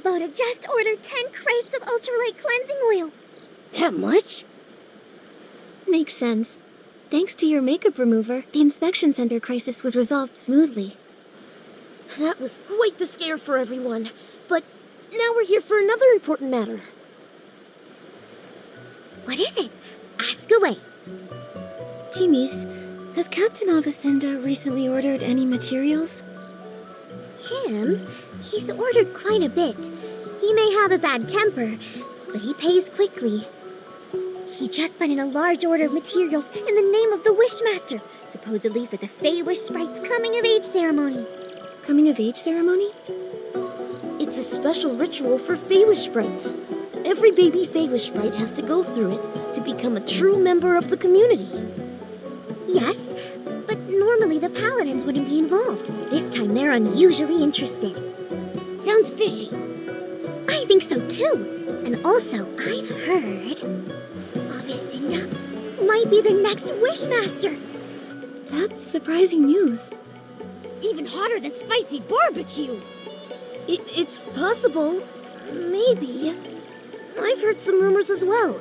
Kubota just ordered 10 crates of ultralight cleansing oil. That much? Makes sense. Thanks to your makeup remover, the inspection center crisis was resolved smoothly. That was quite the scare for everyone. But now we're here for another important matter. What is it? Ask away. Timmy's, has Captain Avicenda recently ordered any materials? Him? He's ordered quite a bit. He may have a bad temper, but he pays quickly. He just put in a large order of materials in the name of the Wishmaster, supposedly for the Fey Wish Sprite's coming-of-age ceremony. Coming-of-age ceremony? It's a special ritual for Fey Wish Sprites. Every baby Fey Wish Sprite has to go through it to become a true member of the community. Yes, but normally the Paladins wouldn't be involved. This time they're unusually interested. Sounds fishy. I think so too. And also, I've heard Avicenda might be the next Wishmaster. That's surprising news. Even hotter than spicy barbecue. It's possible. Maybe. I've heard some rumors as well.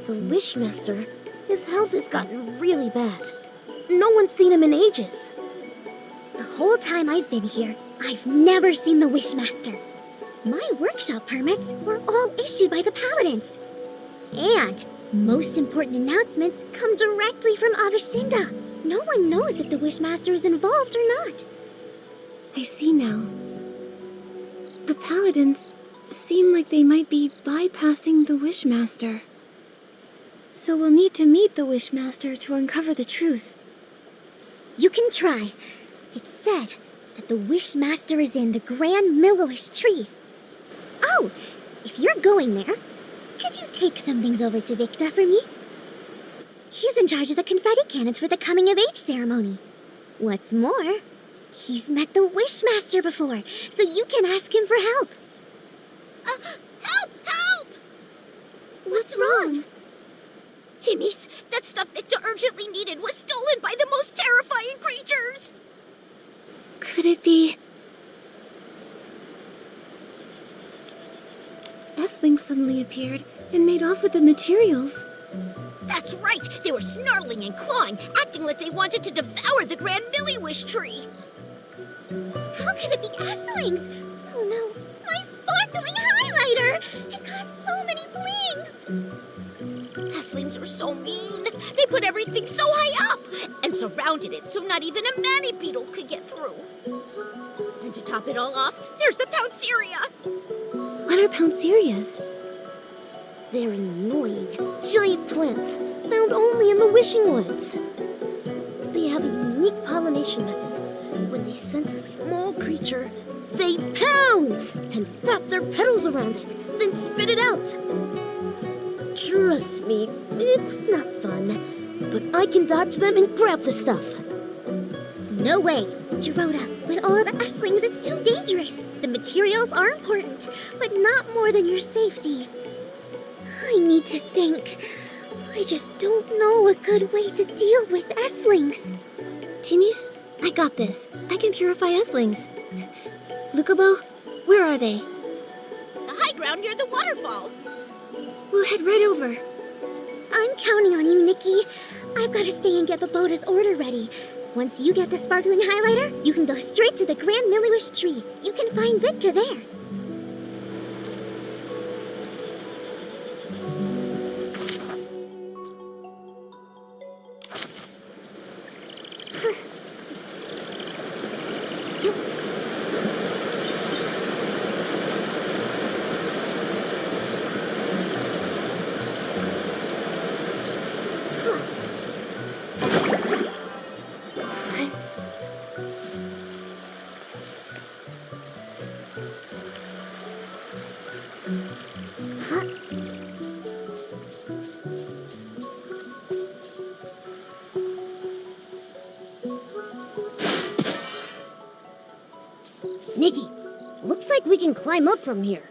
The Wishmaster, his health has gotten really bad. No one's seen him in ages. The whole time I've been here, I've never seen the Wishmaster. My workshop permits were all issued by the Paladins. And most important announcements come directly from Avicenda. No one knows if the Wishmaster is involved or not. I see now. The Paladins seem like they might be bypassing the Wishmaster. So we'll need to meet the Wishmaster to uncover the truth. You can try. It's said that the Wishmaster is in the Grand Millowish tree. Oh, if you're going there, could you take some things over to Victa for me? He's in charge of the confetti cannons for the coming-of-age ceremony. What's more, he's met the Wishmaster before, so you can ask him for help. Help! Help! What's wrong? Timmy's, that stuff Victor urgently needed was stolen by the most terrifying creatures! Could it be... S-Link suddenly appeared and made off with the materials. That's right! They were snarling and clawing, acting like they wanted to devour the Grand Milliwish tree! How could it be S-Lings? Oh no, my sparkling highlighter! It caused so many blings! Eslings were so mean. They put everything so high up and surrounded it so not even a manny beetle could get through. And to top it all off, there's the Pounceria. What are Pouncerias? They're annoying, giant plants found only in the Wishing Woods. They have a unique pollination method. When they sense a small creature, they pounce and wrap their petals around it, then spit it out. Trust me, it's not fun, but I can dodge them and grab the stuff. No way, Gerota. With all the S-Lings, it's too dangerous. The materials are important, but not more than your safety. I need to think. I just don't know a good way to deal with S-Lings. Timmy's, I got this. I can purify S-Lings. Lukubo, where are they? The high ground near the waterfall. We'll head right over. I'm counting on you, Nikki. I've got to stay and get Babota's order ready. Once you get the sparkling highlighter, you can go straight to the Grand Milliwish tree. You can find Vitka there. Nikki, looks like we can climb up from here.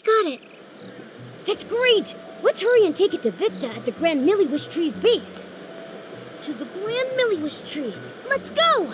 got it. That's great! Let's hurry and take it to Victa at the Grand Milliwish Tree's base. To the Grand Milliwish Tree. Let's go!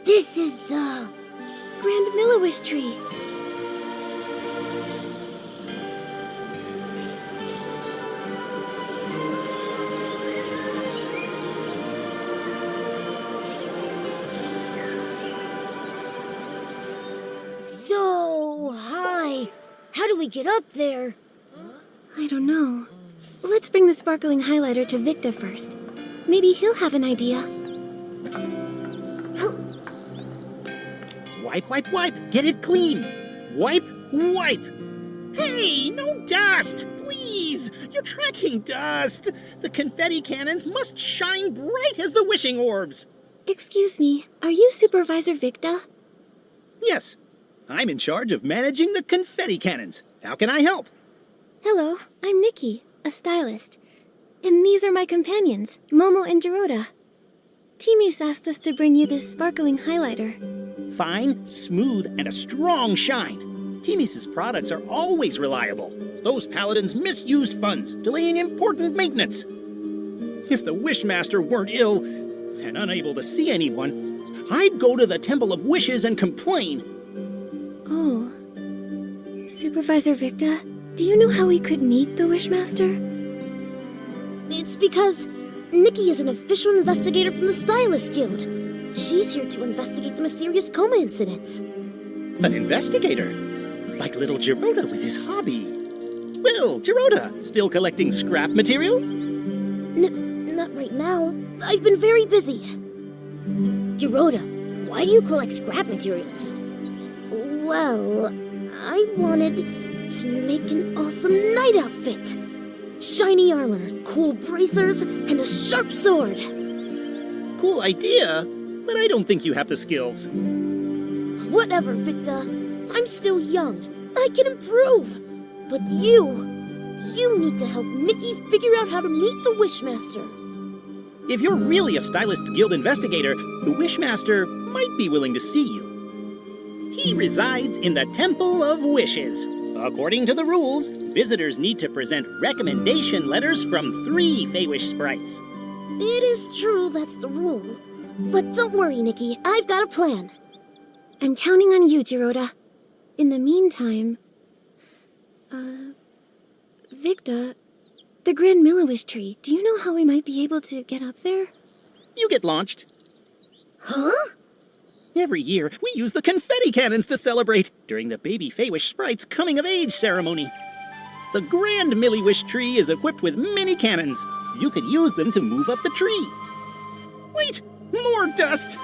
This is the Grand Milliwish Tree. so high. How do we get up there? I don't know. Let's bring the sparkling highlighter to Victa first. Maybe he'll have an idea. Wipe, wipe, wipe. Get it clean. Wipe, wipe. Hey, no dust. Please. You're tracking dust. The confetti cannons must shine bright as the wishing orbs. Excuse me, are you Supervisor Victa? Yes. I'm in charge of managing the confetti cannons. How can I help? Hello, I'm Nikki, a stylist. And these are my companions, Momo and Giroda. Timmy's asked us to bring you this sparkling highlighter. Fine, smooth, and a strong shine. Timmy's products are always reliable. Those paladins misused funds, delaying important maintenance. If the Wishmaster weren't ill and unable to see anyone, I'd go to the Temple of Wishes and complain. Oh. Supervisor Victa, do you know how we could meet the Wishmaster? It's because Nikki is an official investigator from the Stylist Guild. She's here to investigate the mysterious coma incidents. An investigator? Like little Giroda with his hobby. Well, Giroda, still collecting scrap materials? Not right now. I've been very busy. Giroda, why do you collect scrap materials? Well, I wanted to make an awesome night outfit. Shiny armor, cool bracers, and a sharp sword. Cool idea, but I don't think you have the skills. Whatever, Victa. I'm still young. I can improve. But you need to help Nikki figure out how to meet the Wishmaster. If you're really a Stylist's Guild investigator, the Wishmaster might be willing to see you. He resides in the Temple of Wishes. According to the rules, visitors need to present recommendation letters from 3 Feywish sprites. It is true that's the rule. But don't worry, Nikki. I've got a plan. I'm counting on you, Giroda. In the meantime... Victa, the Grand Milliwish Tree, do you know how we might be able to get up there? You get launched. Huh? Every year, we use the confetti cannons to celebrate during the baby Feywish sprite's coming-of-age ceremony. The Grand Milliwish Tree is equipped with many cannons. You could use them to move up the tree. Wait! More dust!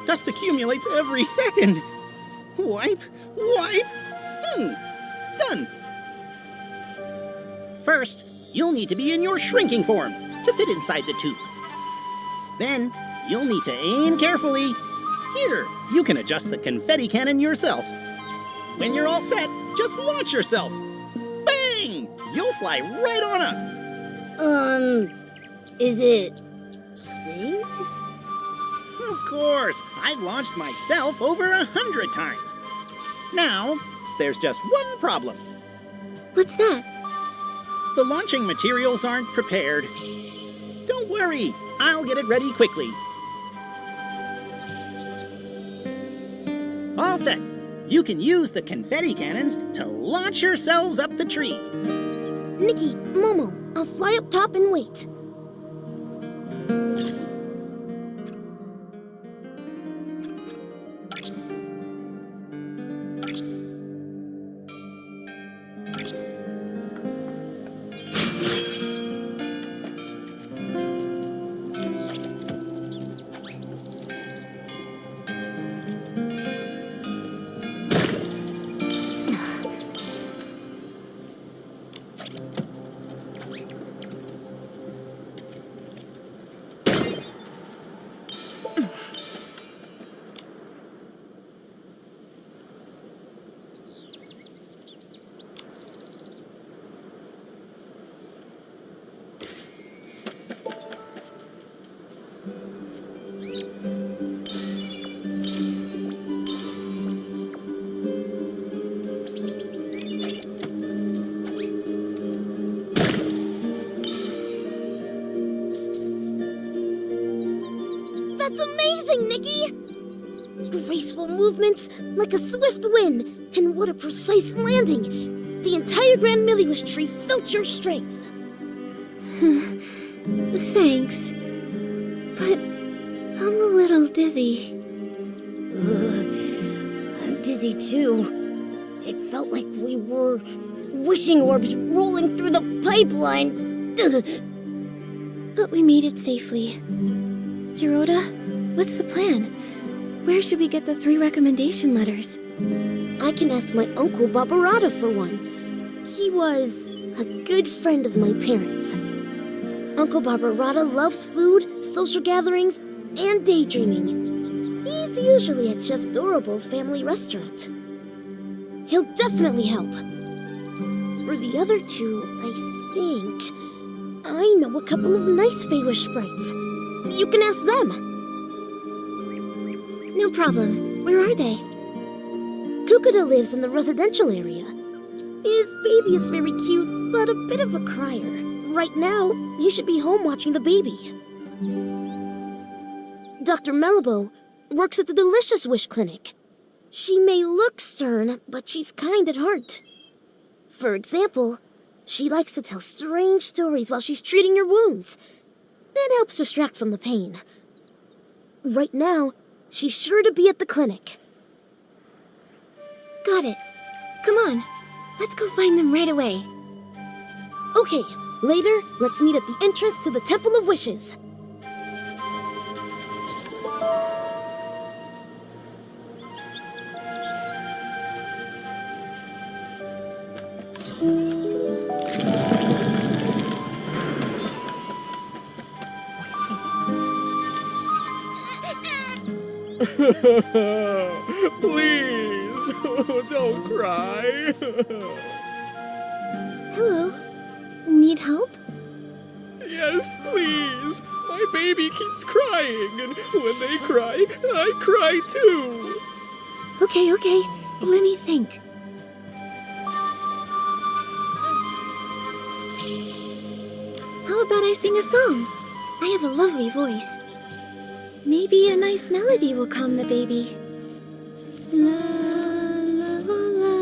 Dust accumulates every second. Wipe, wipe. Done. First, you'll need to be in your shrinking form to fit inside the tube. Then, you'll need to aim carefully. Here, you can adjust the confetti cannon yourself. When you're all set, just launch yourself. Bang! You'll fly right on up. Is it safe? Of course, I've launched myself over 100 times. Now, there's just one problem. What's that? The launching materials aren't prepared. Don't worry, I'll get it ready quickly. All set. You can use the confetti cannons to launch yourselves up the tree. Nikki, Momo, I'll fly up top and wait. That's amazing, Nikki! Graceful movements, like a swift wind, and what a precise landing! The entire Grand Miliwish tree felt your strength. Thanks. But I'm a little dizzy. I'm dizzy too. It felt like we were wishing orbs rolling through the pipeline. But we made it safely. Geroda, what's the plan? Where should we get the 3 recommendation letters? I can ask my uncle Barbarata for one. He was a good friend of my parents. Uncle Barbarata loves food, social gatherings, and daydreaming. He's usually at Chef Dorable's family restaurant. He'll definitely help. For the other 2, I think I know a couple of nice Feywish sprites. You can ask them. No problem. Where are they? Kukuda lives in the residential area. His baby is very cute, but a bit of a crier. Right now, he should be home watching the baby. Dr. Malibo works at the Delicious Wish Clinic. She may look stern, but she's kind at heart. For example, she likes to tell strange stories while she's treating your wounds. That helps distract from the pain. Right now, she's sure to be at the clinic. Got it. Come on. Let's go find them right away. Okay, later, let's meet at the entrance to the Temple of Wishes. Please, don't cry. Hello. Need help? Yes, please. My baby keeps crying, and when they cry, I cry too. Okay. Let me think. How about I sing a song? I have a lovely voice. Maybe a nice melody will calm the baby. La la la la.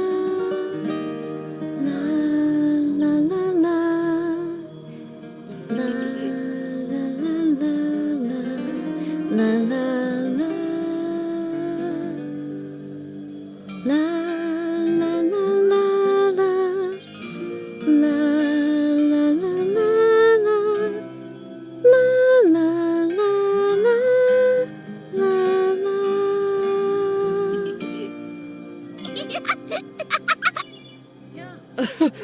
La la la la. La la la la. La la la. La la la la la. La la la la la. La la la la. La la.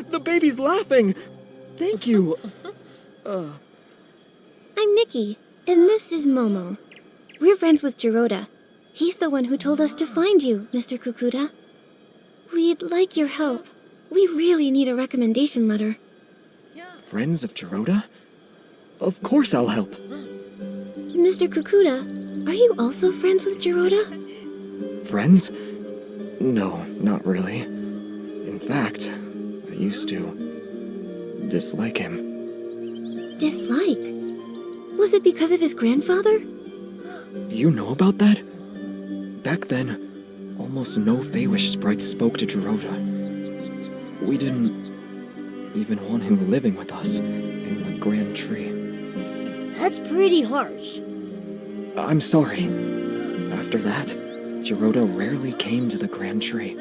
The baby's laughing. Thank you. I'm Nikki, and this is Momo. We're friends with Jiroda. He's the one who told us to find you, Mr. Kukuda. We'd like your help. We really need a recommendation letter. Friends of Jiroda? Of course I'll help. Mr. Kukuda, are you also friends with Jiroda? Friends? No, not really. In fact, I used to dislike him. Dislike? Was it because of his grandfather? You know about that? Back then, almost no Feywish sprites spoke to Jiroda. We didn't even want him living with us in the Grand Tree. That's pretty harsh. I'm sorry. After that, Jiroda rarely came to the Grand Tree.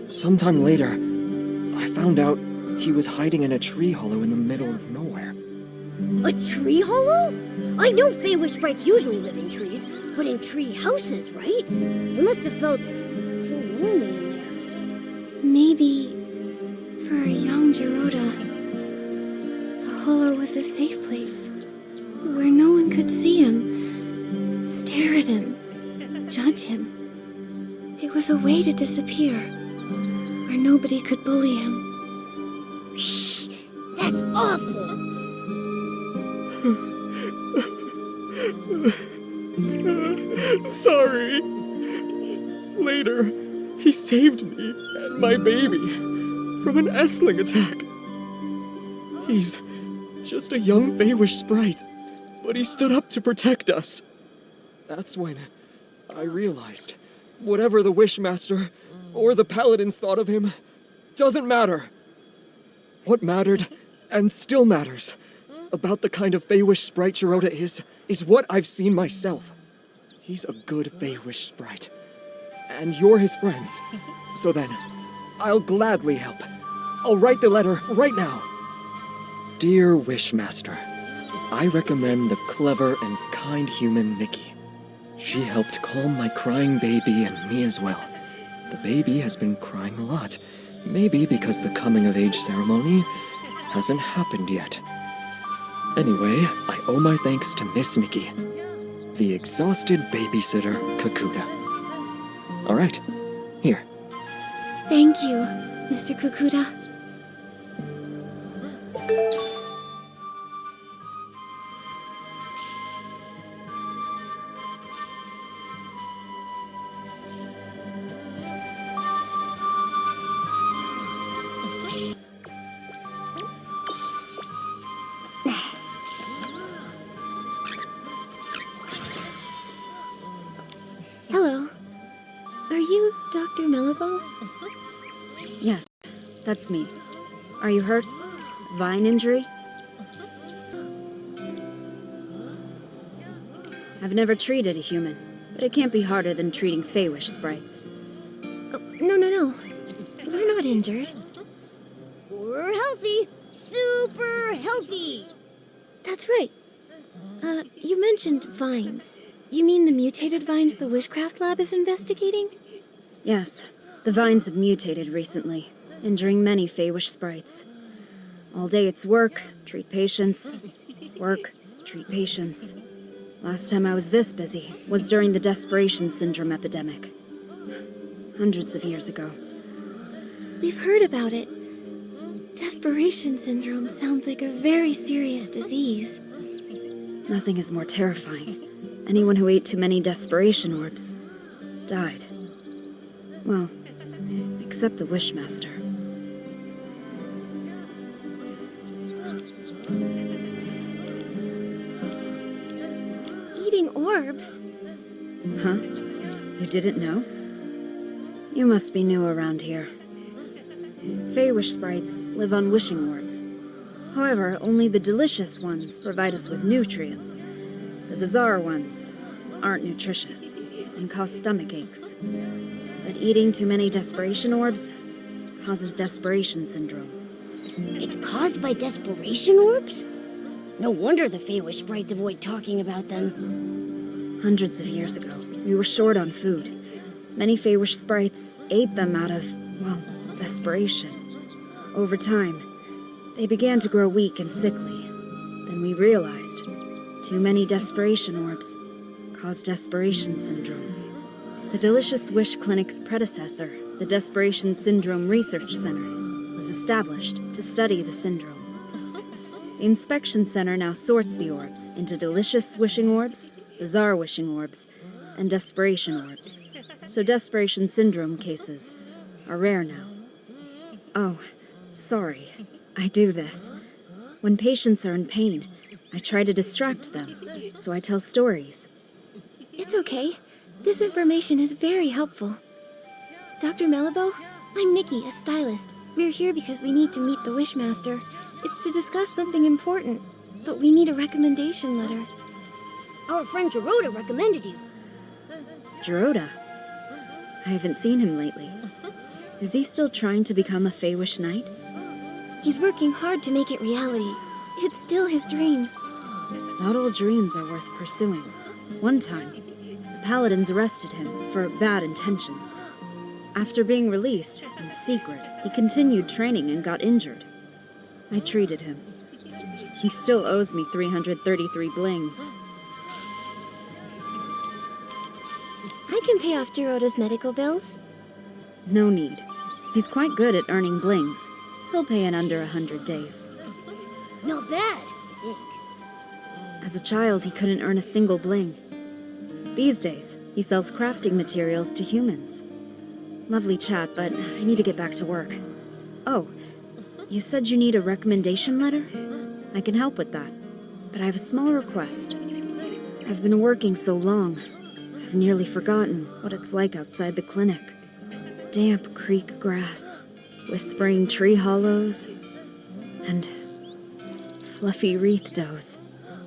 Sometime later, I found out he was hiding in a tree hollow in the middle of nowhere. A tree hollow? I know Feywish sprites usually live in trees, but in tree houses, right? It must have felt so lonely in there. Maybe for a young Jiroda, the hollow was a safe place where no one could see him, stare at him, judge him. It was a way to disappear where nobody could bully him. Shh! That's awful! Sorry. Later, he saved me and my baby from an Essling attack. He's just a young Feywish sprite, but he stood up to protect us. That's when I realized whatever the Wishmaster or the Paladins thought of him doesn't matter. What mattered, and still matters, about the kind of Feywish sprite Jiroda is what I've seen myself. He's a good Feywish sprite. And you're his friends. So then, I'll gladly help. I'll write the letter right now. Dear Wishmaster, I recommend the clever and kind human Nikki. She helped calm my crying baby and me as well. The baby has been crying a lot, maybe because the coming-of-age ceremony hasn't happened yet. Anyway, I owe my thanks to Miss Nikki, the exhausted babysitter Kukuda. All right, here. Thank you, Mr. Kukuda. Hello. Are you Dr. Melabo? Yes, that's me. Are you hurt? Vine injury? I've never treated a human, but it can't be harder than treating Feywish sprites. Oh, no. We're not injured. We're healthy. Super healthy. That's right. You mentioned vines. You mean the mutated vines the Wishcraft Lab is investigating? Yes, the vines have mutated recently, injuring many Feywish sprites. All day it's work, treat patients. Work, treat patients. Last time I was this busy was during the Desperation Syndrome epidemic. Hundreds of years ago. We've heard about it. Desperation syndrome sounds like a very serious disease. Nothing is more terrifying. Anyone who ate too many desperation orbs died. Well, except the Wishmaster. Eating orbs? Huh? You didn't know? You must be new around here. Feywish sprites live on wishing orbs. However, only the delicious ones provide us with nutrients. The bizarre ones aren't nutritious and cause stomach aches. But eating too many desperation orbs causes desperation syndrome. It's caused by desperation orbs? No wonder the Feywish sprites avoid talking about them. Hundreds of years ago, we were short on food. Many Feywish sprites ate them out of, well, desperation. Over time, They began to grow weak and sickly. Then we realized too many desperation orbs cause desperation syndrome. The Delicious Wish Clinic's predecessor, the Desperation Syndrome Research Center, was established to study the syndrome. The Inspection Center now sorts the orbs into delicious wishing orbs, bizarre wishing orbs, and desperation orbs. So desperation syndrome cases are rare now. Oh, sorry. I do this. When patients are in pain, I try to distract them, so I tell stories. It's okay. This information is very helpful. Dr. Melibo, I'm Nikki, a stylist. We're here because we need to meet the Wishmaster. It's to discuss something important, but we need a recommendation letter. Our friend Geroda recommended you. Geroda? I haven't seen him lately. Is he still trying to become a Feywish Knight? He's working hard to make it reality. It's still his dream. Not all dreams are worth pursuing. One time, the Paladins arrested him for bad intentions. After being released, in secret, he continued training and got injured. I treated him. He still owes me 333 blings. I can pay off Geroda's medical bills. No need. He's quite good at earning blings. He'll pay in under 100 days. Not bad, I think. As a child, he couldn't earn a single bling. These days, he sells crafting materials to humans. Lovely chat, but I need to get back to work. Oh, you said you need a recommendation letter? I can help with that, but I have a small request. I've been working so long, I've nearly forgotten what it's like outside the clinic. Damp creek grass, whispering tree hollows, and fluffy wreath doughs.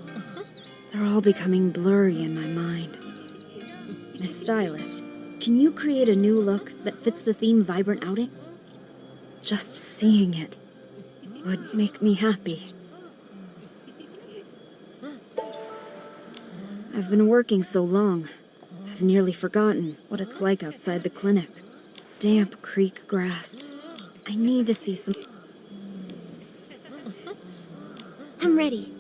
They're all becoming blurry in my mind. Miss Stylist, can you create a new look that fits the theme Vibrant Outing? Just seeing it would make me happy. I've been working so long, I've nearly forgotten what it's like outside the clinic. Damp creek grass. I need to see some... I'm ready.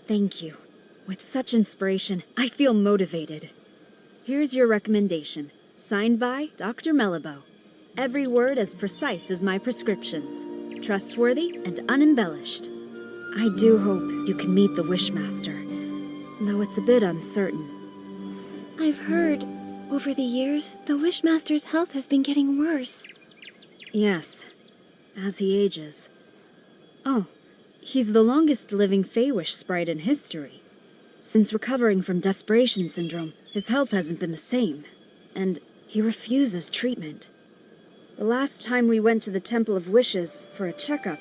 Thank you. With such inspiration, I feel motivated. Here's your recommendation. Signed by Dr. Melibo. Every word as precise as my prescriptions. Trustworthy and unembellished. I do hope you can meet the Wishmaster, though it's a bit uncertain. I've heard, over the years, the Wishmaster's health has been getting worse. Yes, as he ages. Oh, he's the longest living Feywish sprite in history. Since recovering from desperation syndrome, his health hasn't been the same, and he refuses treatment. The last time we went to the Temple of Wishes for a checkup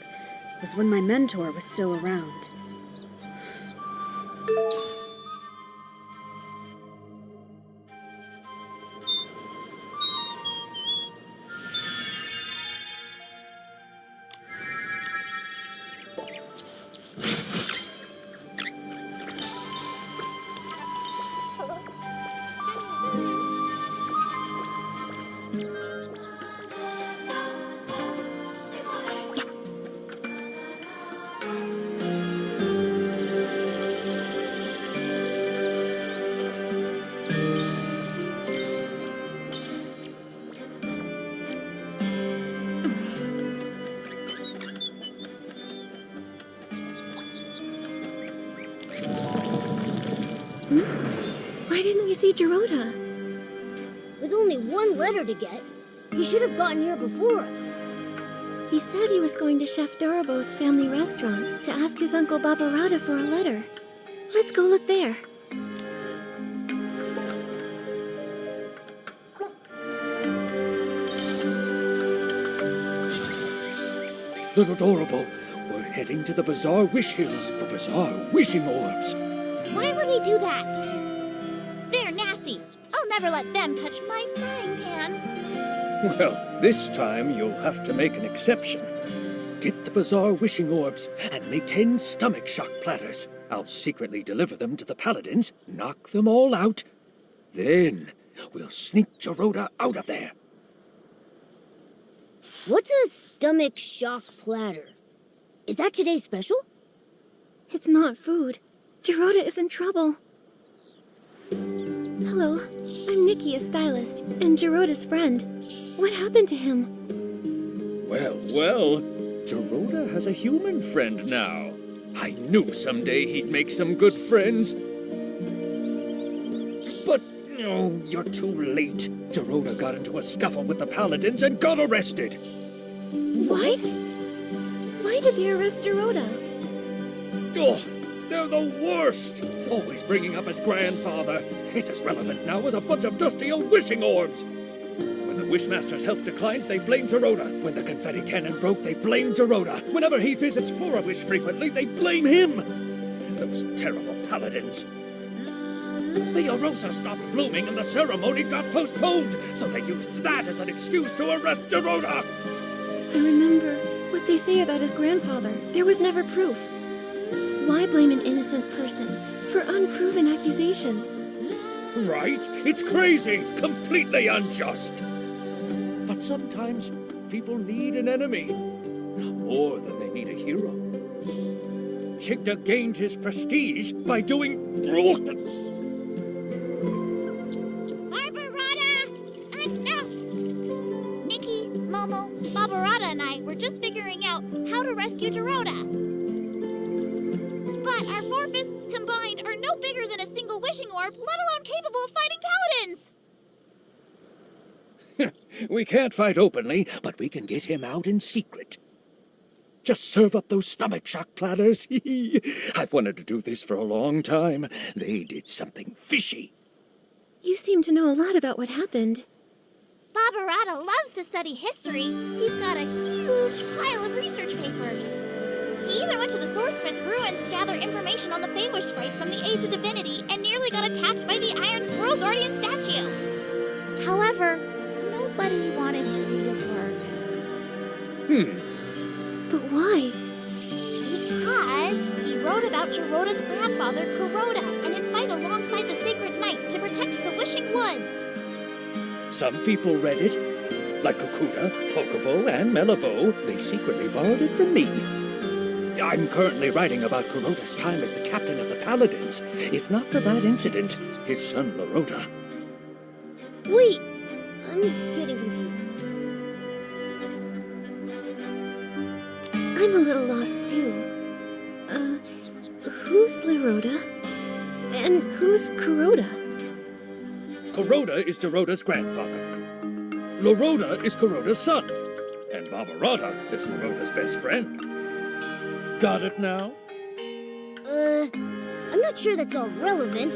was when my mentor was still around. see Gerota. With only one letter to get, he should have gotten here before us. He said he was going to Chef Dorobo's family restaurant to ask his Uncle Barbarata for a letter. Let's go look there. Little Dorobo, we're heading to the Bazaar Wish Hills for Bazaar Wishing Orbs. Why would he do that? They're nasty. I'll never let them touch my frying pan. Well, this time you'll have to make an exception. Get the Bazaar Wishing Orbs and make 10 stomach shock platters. I'll secretly deliver them to the paladins, knock them all out. Then we'll sneak Gerota out of there. What's a stomach shock platter? Is that today's special? It's not food. Gerota is in trouble. Hello, I'm Nikki, a stylist, and Gerota's friend. What happened to him? Well, Gerota has a human friend now. I knew someday he'd make some good friends. But, oh, you're too late. Gerota got into a scuffle with the paladins and got arrested. What? Why did they arrest Gerota? Oh, they're the worst! Always bringing up his grandfather. It's as relevant now as a bunch of dusty old wishing orbs. When the Wishmaster's health declined, they blame Gerota. When the confetti cannon broke, they blame Gerota. Whenever he visits For a Wish frequently, they blame him. Those terrible paladins. The Arosa stopped blooming and the ceremony got postponed, so they used that as an excuse to arrest Gerota. I remember what they say about his grandfather. There was never proof. Why blame an innocent person for unproven accusations? Right? It's crazy, completely unjust. But sometimes people need an enemy, more than they need a hero. Chigda gained his prestige by doing... Barbarata! Enough! Nikki, Momo, Barbarata and I were just figuring out how to rescue Gerota. But our 4 fists combined are no bigger than a single wishing orb, let alone capable of fighting paladins! We can't fight openly, but we can get him out in secret. Just serve up those stomach shock platters. I've wanted to do this for a long time. They did something fishy. You seem to know a lot about what happened. Barbarata loves to study history. He's got a huge pile of research papers. He even went to the Swordsmith ruins to gather information on the Feywish sprites from the Age of Divinity and nearly got attacked by the Iron Squirrel Guardian statue. However, nobody wanted to read his work. But why? Because he wrote about Gerota's grandfather, Kuroda, and his fight alongside the Sacred Knight to protect the Wishing Woods. Some people read it, like Okuda, Pokobo, and Melabo. They secretly borrowed it from me. I'm currently writing about Kuroda's time as the captain of the Paladins. If not for that incident, his son Lorota. Wait, I'm getting confused. I'm a little lost too. Who's Lorota? And who's Kuroda? Kuroda is Geroda's grandfather. Lorota is Kuroda's son. And Barbarata is Lorota's best friend. Got it now? I'm not sure that's all relevant,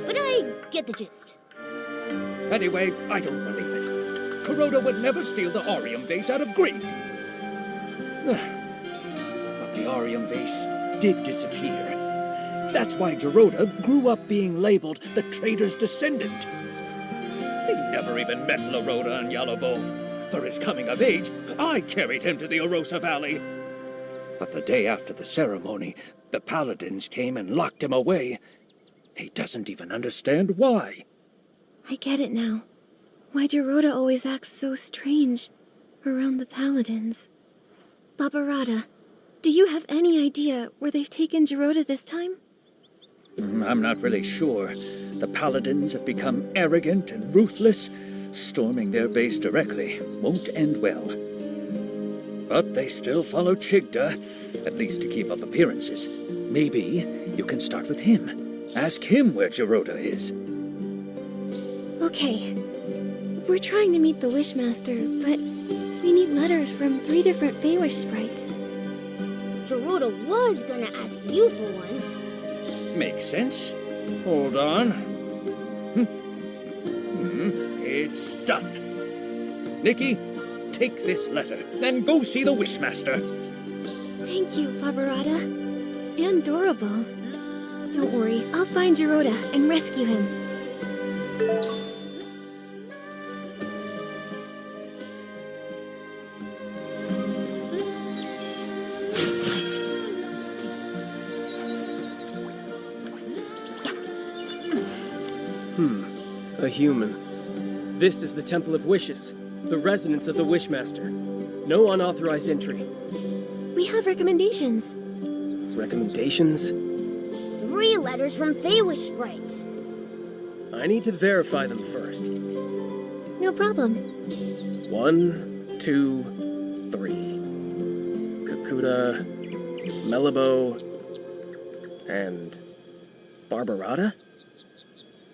but I get the gist. Anyway, I don't believe it. Kuroda would never steal the Arium vase out of greed. But the Arium vase did disappear. That's why Gerota grew up being labeled the traitor's descendant. He never even met Lorota and Yalobo. For his coming of age, I carried him to the Arosa Valley. But the day after the ceremony, the paladins came and locked him away. He doesn't even understand why. I get it now. Why Gerota always acts so strange around the paladins. Barbarata, do you have any idea where they've taken Gerota this time? I'm not really sure. The paladins have become arrogant and ruthless. Storming their base directly won't end well. But they still follow Chigda, at least to keep up appearances. Maybe you can start with him. Ask him where Gerota is. Okay. We're trying to meet the Wishmaster, but we need letters from 3 different Feywish sprites. Gerudo was gonna ask you for one. Makes sense. Hold on. It's done. Nikki, take this letter and go see the Wishmaster. Thank you, Barbarata. And Dorable. Don't worry, I'll find Gerudo and rescue him. A human. This is the Temple of Wishes, the residence of the Wishmaster. No unauthorized entry. We have recommendations. Recommendations? 3 letters from Feywish sprites. I need to verify them first. No problem. 1, 2, 3. Kakuta, Melabo, and Barbarata?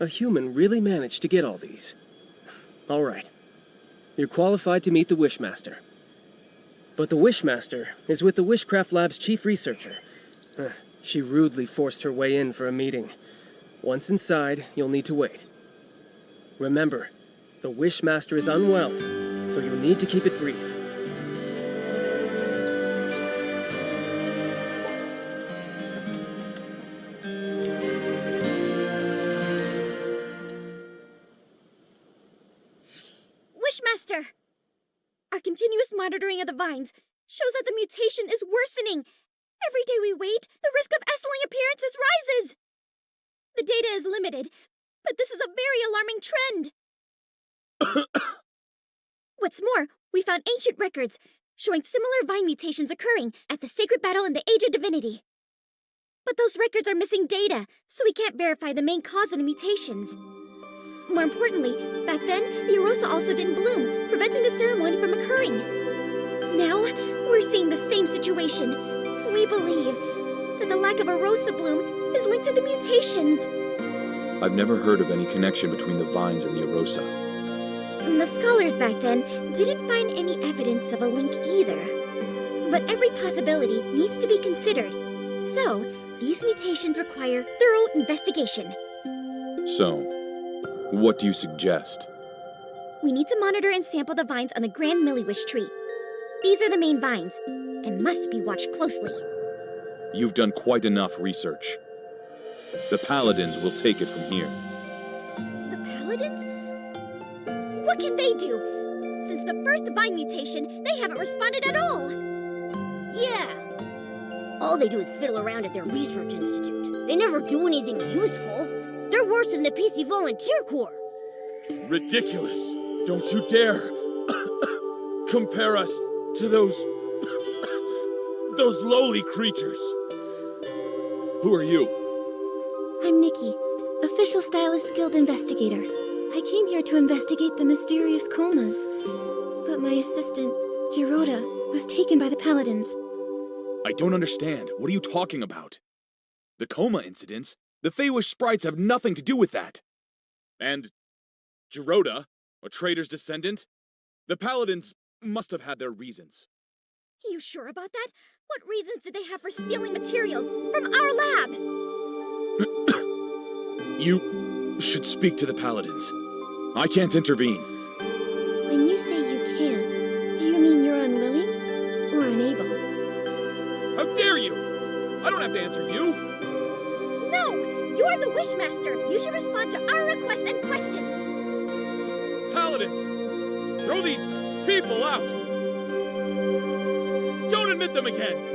A human really managed to get all these. All right. You're qualified to meet the Wishmaster. But the Wishmaster is with the Wishcraft Lab's chief researcher. She rudely forced her way in for a meeting. Once inside, you'll need to wait. Remember, the Wishmaster is unwell, so you'll need to keep it brief. Wishmaster! Our continuous monitoring of the vines shows that the mutation is worsening. Every day we wait, the risk of Essling appearances rises. The data is limited, but this is a very alarming trend. What's more, we found ancient records showing similar vine mutations occurring at the sacred battle in the Age of Divinity. But those records are missing data, so we can't verify the main cause of the mutations. More importantly, back then, the Arosa also didn't bloom, preventing the ceremony from occurring. Now, we're seeing the same situation. We believe that the lack of Arosa bloom is linked to the mutations. I've never heard of any connection between the vines and the Arosa. The scholars back then didn't find any evidence of a link either. But every possibility needs to be considered. So, these mutations require thorough investigation. So, what do you suggest? We need to monitor and sample the vines on the Grand Milliwish tree. These are the main vines, and must be watched closely. You've done quite enough research. The Paladins will take it from here. The Paladins? What can they do? Since the first vine mutation, they haven't responded at all. Yeah. All they do is fiddle around at their research institute. They never do anything useful. They're worse than the PC Volunteer Corps. Ridiculous! Don't you dare compare us to those lowly creatures. Who are you? I'm Nikki, Official Stylist Guild Investigator. I came here to investigate the mysterious comas. But my assistant, Gerudo, was taken by the Paladins. I don't understand. What are you talking about? The coma incidents? The Feywish sprites have nothing to do with that. And Gerudo, a traitor's descendant? The Paladins must have had their reasons. You sure about that? What reasons did they have for stealing materials from our lab? You should speak to the Paladins. I can't intervene. When you say you can't, do you mean you're unwilling or unable? How dare you! I don't have to answer you! No! You're the Wishmaster! You should respond to our requests and questions! Paladins! Throw these people out! Don't admit them again!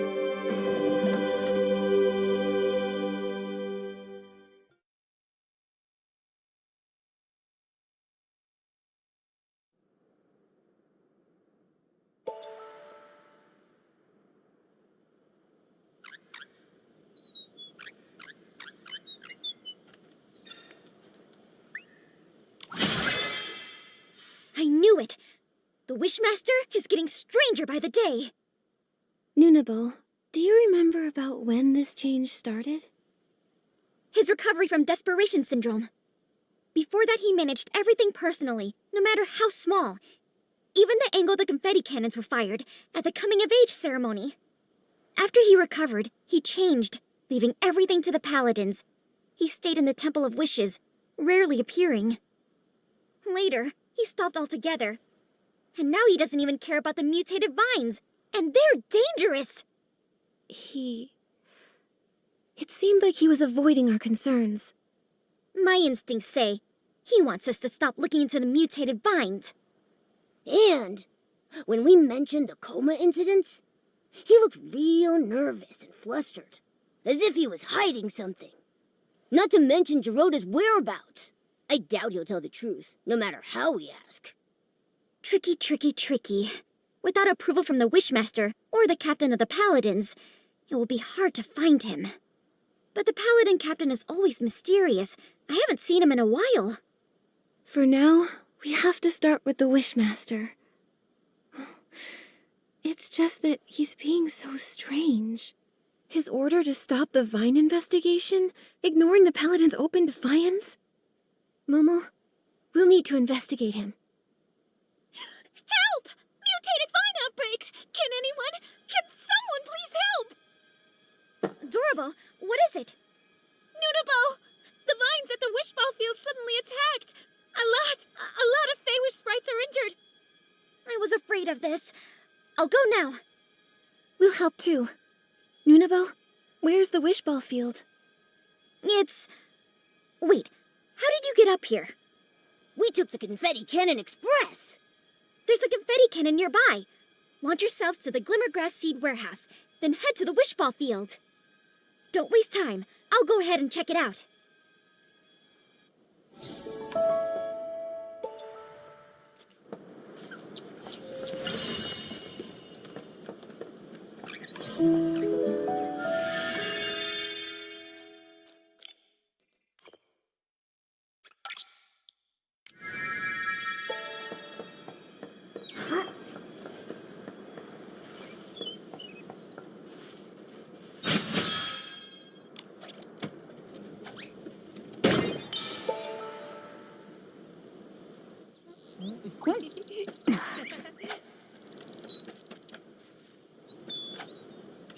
I knew it! The Wishmaster is getting stranger by the day! Nunable, do you remember about when this change started? His recovery from desperation syndrome. Before that, he managed everything personally, no matter how small. Even the angle the confetti cannons were fired at the coming-of-age ceremony. After he recovered, he changed, leaving everything to the paladins. He stayed in the Temple of Wishes, rarely appearing. Later, he stopped altogether. And now he doesn't even care about the mutated vines, and they're dangerous! It seemed like he was avoiding our concerns. My instincts say he wants us to stop looking into the mutated vines. And when we mentioned the coma incidents, he looked real nervous and flustered, as if he was hiding something. Not to mention Geroda's whereabouts. I doubt he'll tell the truth, no matter how we ask. Tricky, tricky, tricky. Without approval from the Wishmaster or the captain of the Paladins, it will be hard to find him. But the Paladin captain is always mysterious. I haven't seen him in a while. For now, we have to start with the Wishmaster. It's just that he's being so strange. His order to stop the Vine investigation, ignoring the Paladin's open defiance. Momo, we'll need to investigate him. Help! Mutated vine outbreak! Can someone please help? Dorabo, what is it? Nunabo! The vines at the Wishball Field suddenly attacked! A lot of Feywish sprites are injured! I was afraid of this. I'll go now. We'll help too. Nunabo, where's the Wishball Field? Wait, how did you get up here? We took the Confetti Cannon Express. There's a confetti cannon nearby. Launch yourselves to the Glimmergrass Seed Warehouse, then head to the Wishball Field. Don't waste time. I'll go ahead and check it out.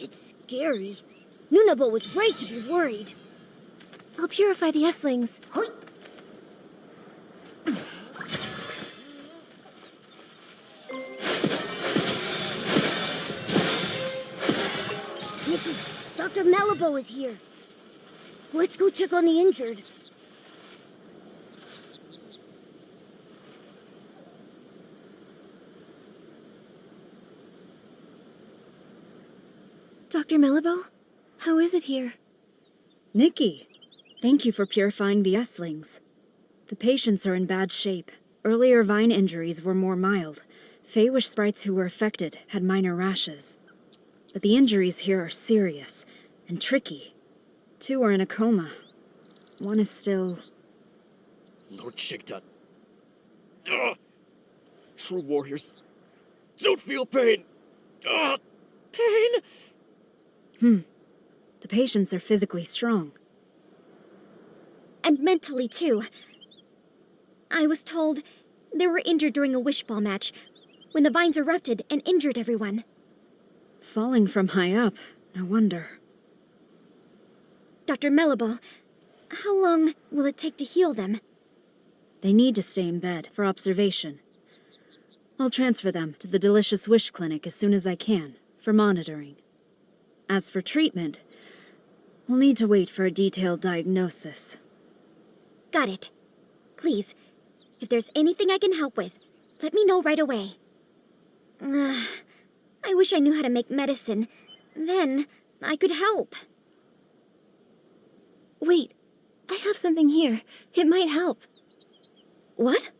It's scary. Nunabo was right to be worried. I'll purify the Esslings. Hoi! Nikki, Dr. Malibu is here. Let's go check on the injured. Dr. Malibu, how is it here? Nikki, thank you for purifying the Esslings. The patients are in bad shape. Earlier vine injuries were more mild. Feywish sprites who were affected had minor rashes. But the injuries here are serious and tricky. 2 are in a coma. 1 is still... Lord Shigta. True warriors don't feel pain. Pain? The patients are physically strong. And mentally, too. I was told they were injured during a wishball match, when the vines erupted and injured everyone. Falling from high up, no wonder. Dr. Malibu, how long will it take to heal them? They need to stay in bed for observation. I'll transfer them to the Delicious Wish Clinic as soon as I can, for monitoring. As for treatment, we'll need to wait for a detailed diagnosis. Got it. Please, if there's anything I can help with, let me know right away. I wish I knew how to make medicine. Then I could help. Wait, I have something here. It might help. What?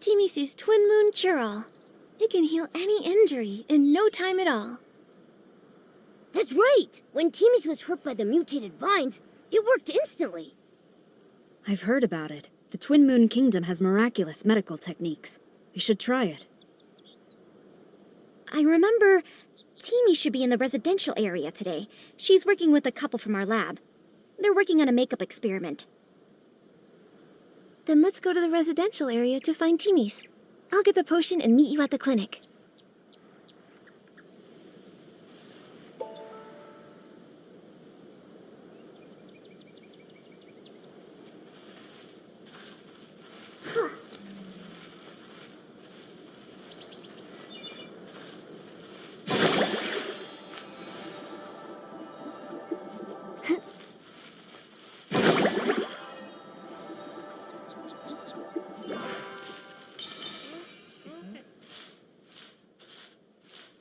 Timisi's Twin Moon Cure-All. It can heal any injury in no time at all. That's right! When Timmy's was hurt by the mutated vines, it worked instantly. I've heard about it. The Twin Moon Kingdom has miraculous medical techniques. We should try it. I remember Teamy should be in the residential area today. She's working with a couple from our lab. They're working on a makeup experiment. Then let's go to the residential area to find Timmy's. I'll get the potion and meet you at the clinic.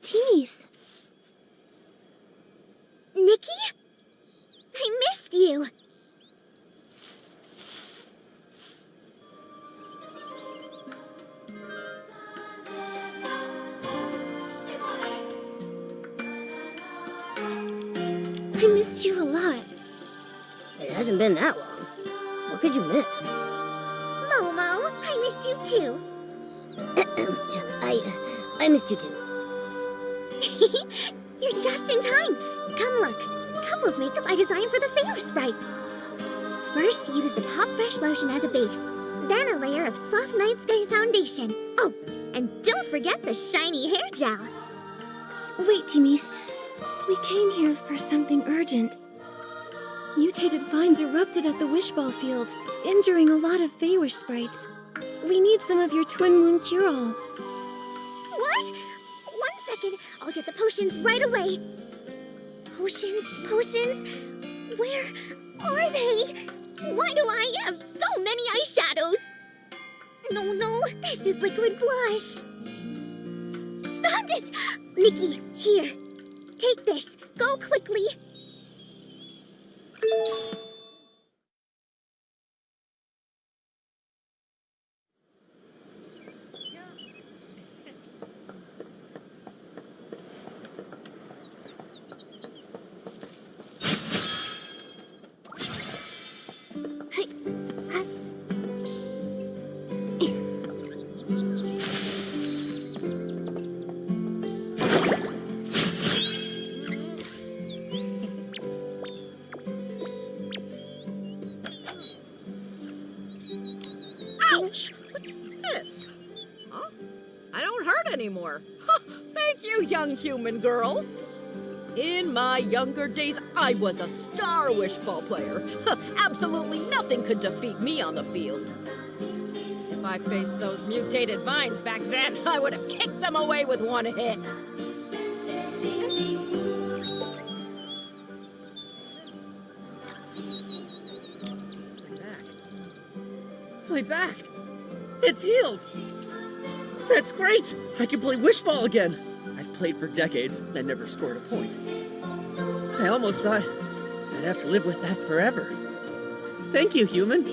Timmy's. Nikki? I missed you. I missed you a lot. It hasn't been that long. What could you miss? Momo, I missed you too. I missed you too. You're just in time. Come look. Couples makeup I designed for the Fair Sprites. First, use the Pop Fresh lotion as a base. Then a layer of soft night sky foundation. Oh, and don't forget the shiny hair gel. Wait, Timmy's. We came here for something urgent. Mutated vines erupted at the Wishball field, injuring a lot of Feywish sprites. We need some of your Twin Moon cure-all. What? 1 second. I'll get the potions right away. Potions? Where are they? Why do I have so many eyeshadows? No, this is liquid blush. Found it! Nikki, here. Take this. Go quickly. Ouch! What's this? Huh? I don't hurt anymore. Thank you, young human girl. In my younger days, I was a star wishball player. Absolutely nothing could defeat me on the field. If I faced those mutated vines back then, I would have kicked them away with one hit. My back! It's healed! That's great! I can play wishball again! I've played for decades and I never scored a point. I almost thought I'd have to live with that forever. Thank you, human.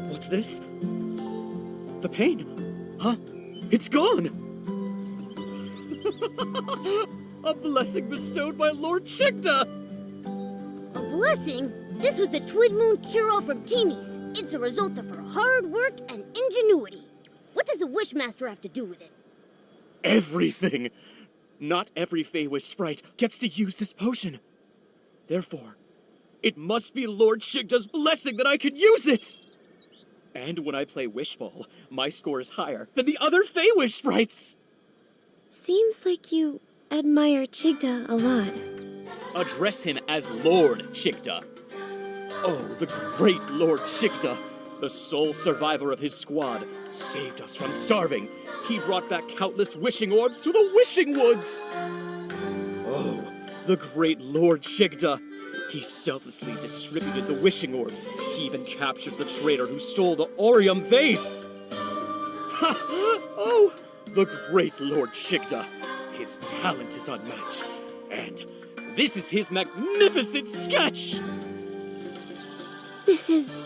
What's this? The pain? Huh? It's gone! A blessing bestowed by Lord Chigda! A blessing? This was the Twin Moon cure-all from Timmy's. It's a result of her hard work and ingenuity. What does the Wishmaster have to do with it? Everything! Not every Feywish sprite gets to use this potion. Therefore, it must be Lord Chigda's blessing that I can use it! And when I play Wishball, my score is higher than the other Feywish sprites! Seems like you admire Chigda a lot. Address him as Lord Chigda. Oh, the great Lord Chigda, the sole survivor of his squad, saved us from starving. He brought back countless wishing orbs to the wishing woods. Oh, the great Lord Chigda. He selflessly distributed the wishing orbs. He even captured the traitor who stole the Orium vase. Ha! Oh, the great Lord Chigda. His talent is unmatched. And this is his magnificent sketch! This is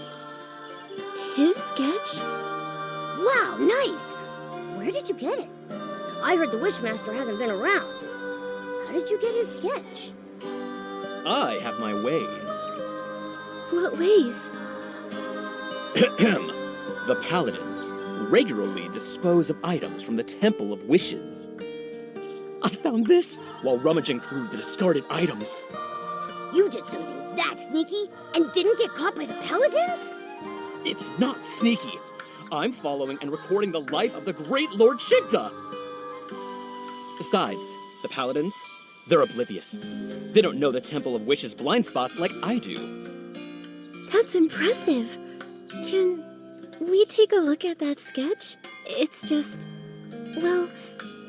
his sketch? Wow, nice! Where did you get it? I heard the Wishmaster hasn't been around. How did you get his sketch? I have my ways. What ways? The Paladins regularly dispose of items from the Temple of Wishes. I found this while rummaging through the discarded items. You did something that sneaky and didn't get caught by the Paladins? It's not sneaky. I'm following and recording the life of the great Lord Shigda. Besides, the Paladins, they're oblivious. They don't know the Temple of Wishes blind spots like I do. That's impressive. Can we take a look at that sketch? It's just... well,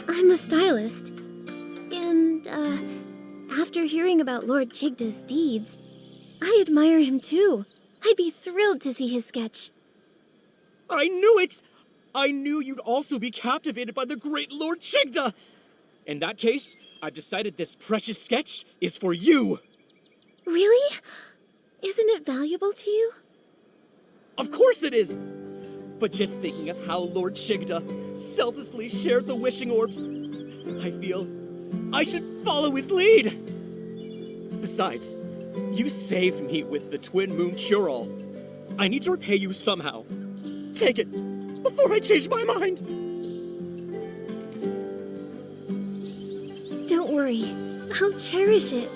I'm a stylist. And, after hearing about Lord Chigda's deeds, I admire him too. I'd be thrilled to see his sketch. I knew it! I knew you'd also be captivated by the great Lord Chigda! In that case, I've decided this precious sketch is for you! Really? Isn't it valuable to you? Of course it is! But just thinking of how Lord Chigda selflessly shared the wishing orbs, I feel I should follow his lead! Besides, you saved me with the Twin Moon Cure-All. I need to repay you somehow. Take it, before I change my mind! Don't worry. I'll cherish it.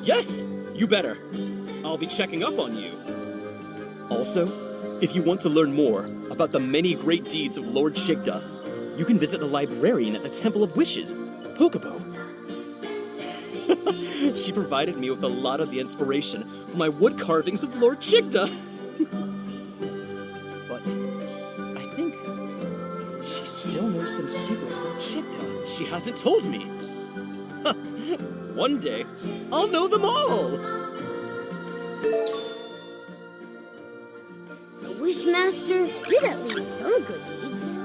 Yes, you better. I'll be checking up on you. Also, if you want to learn more about the many great deeds of Lord Chigda, you can visit the librarian at the Temple of Wishes, Pocobo. She provided me with a lot of the inspiration for my wood carvings of Lord Chigda. But I think she still knows some secrets about Chigda she hasn't told me. One day, I'll know them all! The Wishmaster did at least some good deeds.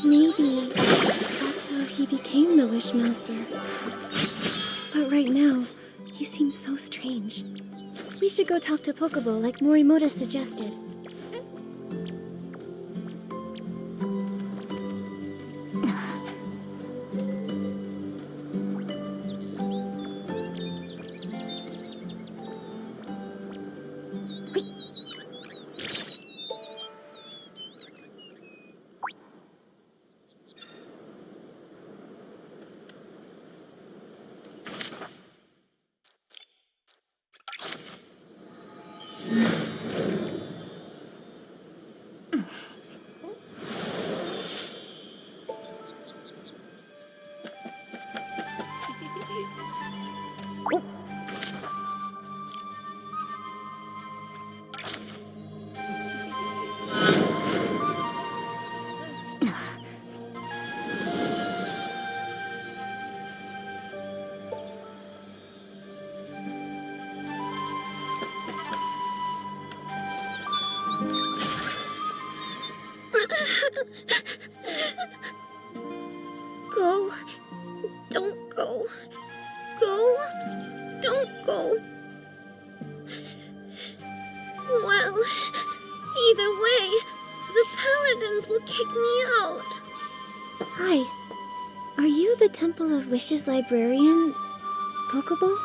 Maybe that's how he became the Wishmaster. But right now, he seems so strange. We should go talk to Pocobo like Morimoto suggested. Go. Don't go. Go. Don't go. Well, either way, the Paladins will kick me out. Hi. Are you the Temple of Wishes librarian, Pocobo?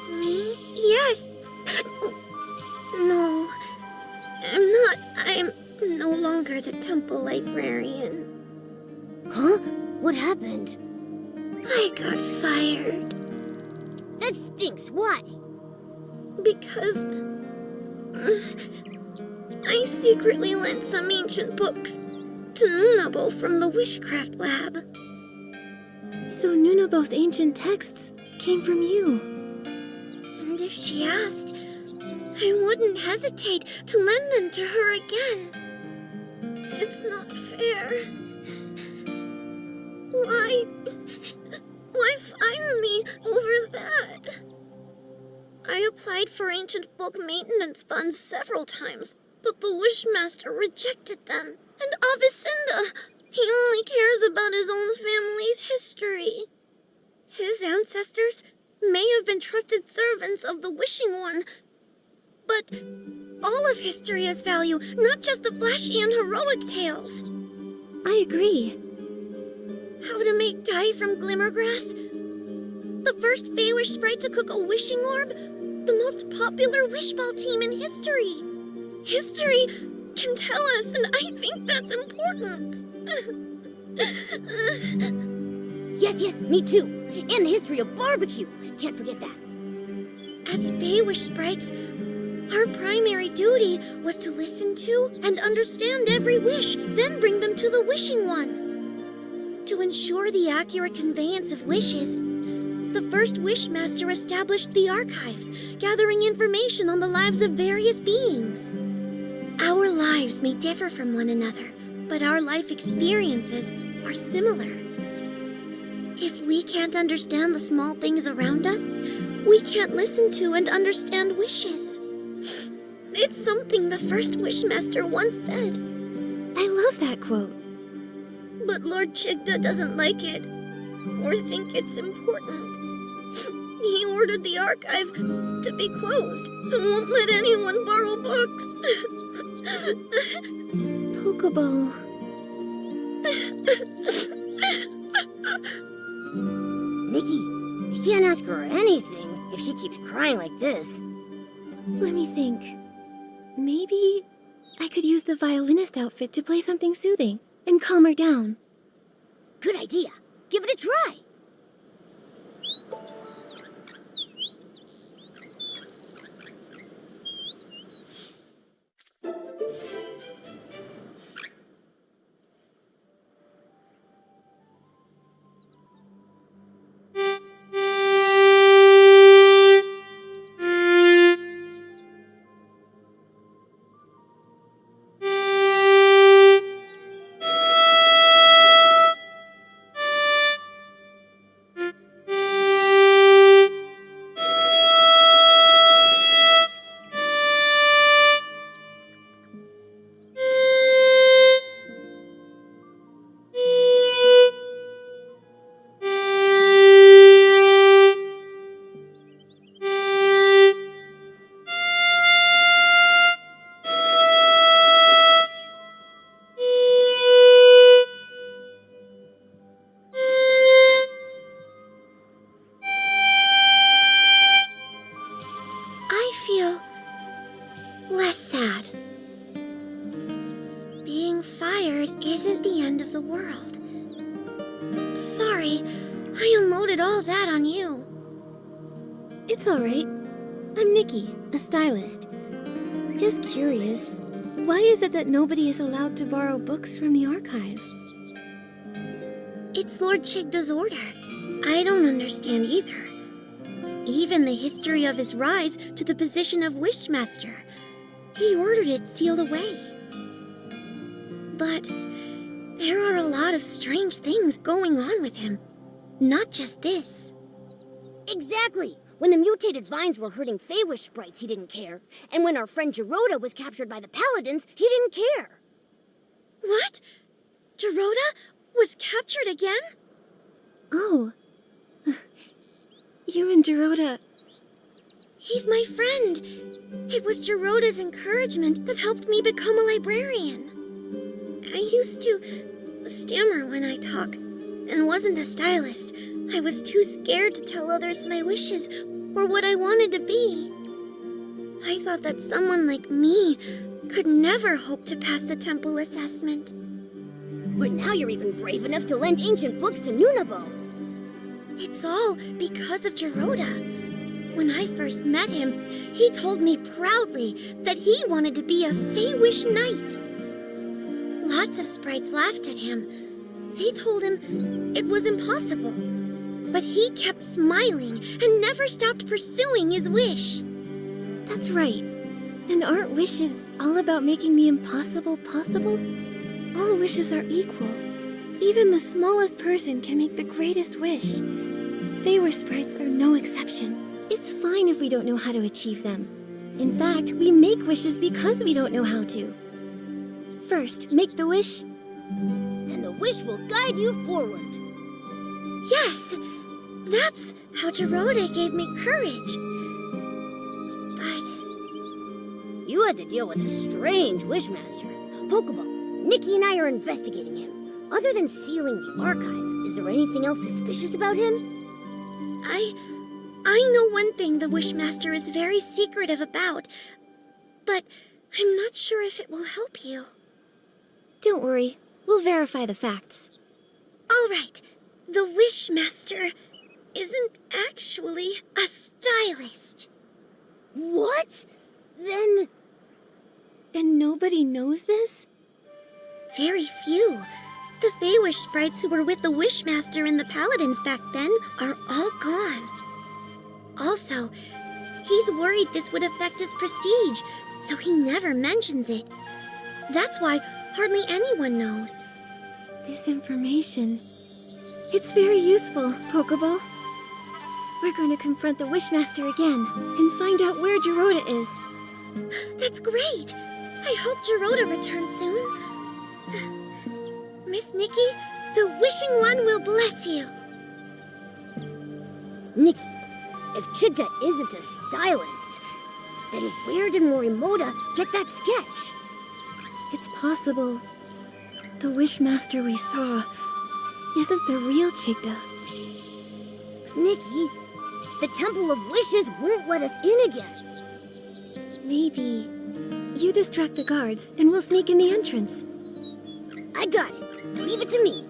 Me? Yes. No. I'm not. I'm no longer the temple librarian. Huh? What happened? I got fired. That stinks. Why? Because I secretly lent some ancient books to Nunabo from the Wishcraft Lab. So Nunabo's ancient texts came from you. And if she asked, I wouldn't hesitate to lend them to her again. It's not fair. Why fire me over that? I applied for ancient book maintenance funds several times, but the Wishmaster rejected them. And Avicenda, he only cares about his own family's history. His ancestors may have been trusted servants of the Wishing One, but all of history has value, not just the flashy and heroic tales. I agree. How to make dye from glimmergrass? The first Feywish sprite to cook a wishing orb? The most popular wishball team in history. History can tell us, and I think that's important. Yes, me too. And the history of barbecue. Can't forget that. As Feywish sprites, our primary duty was to listen to and understand every wish, then bring them to the Wishing One. To ensure the accurate conveyance of wishes, the first Wishmaster established the archive, gathering information on the lives of various beings. Our lives may differ from one another, but our life experiences are similar. If we can't understand the small things around us, we can't listen to and understand wishes. It's something the first Wishmaster once said. I love that quote. But Lord Chigda doesn't like it, or think it's important. He ordered the archive to be closed and won't let anyone borrow books. Pokeball. Nikki, you can't ask her anything if she keeps crying like this. Let me think. Maybe I could use the violinist outfit to play something soothing and calm her down. Good idea. Give it a try. I feel less sad. Being fired isn't the end of the world. Sorry, I emoted all that on you. It's alright. I'm Nikki, a stylist. Just curious, why is it that nobody is allowed to borrow books from the archive? It's Lord Chigda's order. I don't understand either. Even the history of his rise to the position of Wishmaster, he ordered it sealed away. But there are a lot of strange things going on with him. Not just this. Exactly. When the mutated vines were hurting Feywish sprites, he didn't care. And when our friend Geroda was captured by the paladins, he didn't care. What? Geroda was captured again? Oh. You and Geroda. He's my friend. It was Geroda's encouragement that helped me become a librarian. I used to stammer when I talk, and wasn't a stylist. I was too scared to tell others my wishes or what I wanted to be. I thought that someone like me could never hope to pass the temple assessment. But now you're even brave enough to lend ancient books to Nunabo. It's all because of Geroda. When I first met him, he told me proudly that he wanted to be a Feywish knight. Lots of sprites laughed at him. They told him it was impossible. But he kept smiling and never stopped pursuing his wish. That's right. And aren't wishes all about making the impossible possible? All wishes are equal. Even the smallest person can make the greatest wish. Feywish sprites are no exception. It's fine if we don't know how to achieve them. In fact, we make wishes because we don't know how to. First, make the wish, And the wish will guide you forward. Yes, that's how Geroda gave me courage. But You had to deal with a strange wishmaster. Pokeball, Nikki and I are investigating him. Other than sealing the archive, is there anything else suspicious about him? I know one thing the Wishmaster is very secretive about, but I'm not sure if it will help you. Don't worry, we'll verify the facts. All right, the Wishmaster isn't actually a stylist. What? Then nobody knows this? Very few. The Feywish sprites who were with the Wishmaster and the Paladins back then are all gone. Also, he's worried this would affect his prestige, so he never mentions it. That's why hardly anyone knows. This information, it's very useful, Pokeball. We're going to confront the Wishmaster again and find out where Gerota is. That's great! I hope Gerota returns soon. Miss Nikki, the Wishing One will bless you. Nikki, if Chigda isn't a stylist, then where did Morimoto get that sketch? It's possible the Wishmaster we saw isn't the real Chigda. Nikki, the Temple of Wishes won't let us in again. Maybe you distract the guards and we'll sneak in the entrance. I got it. Leave it to me.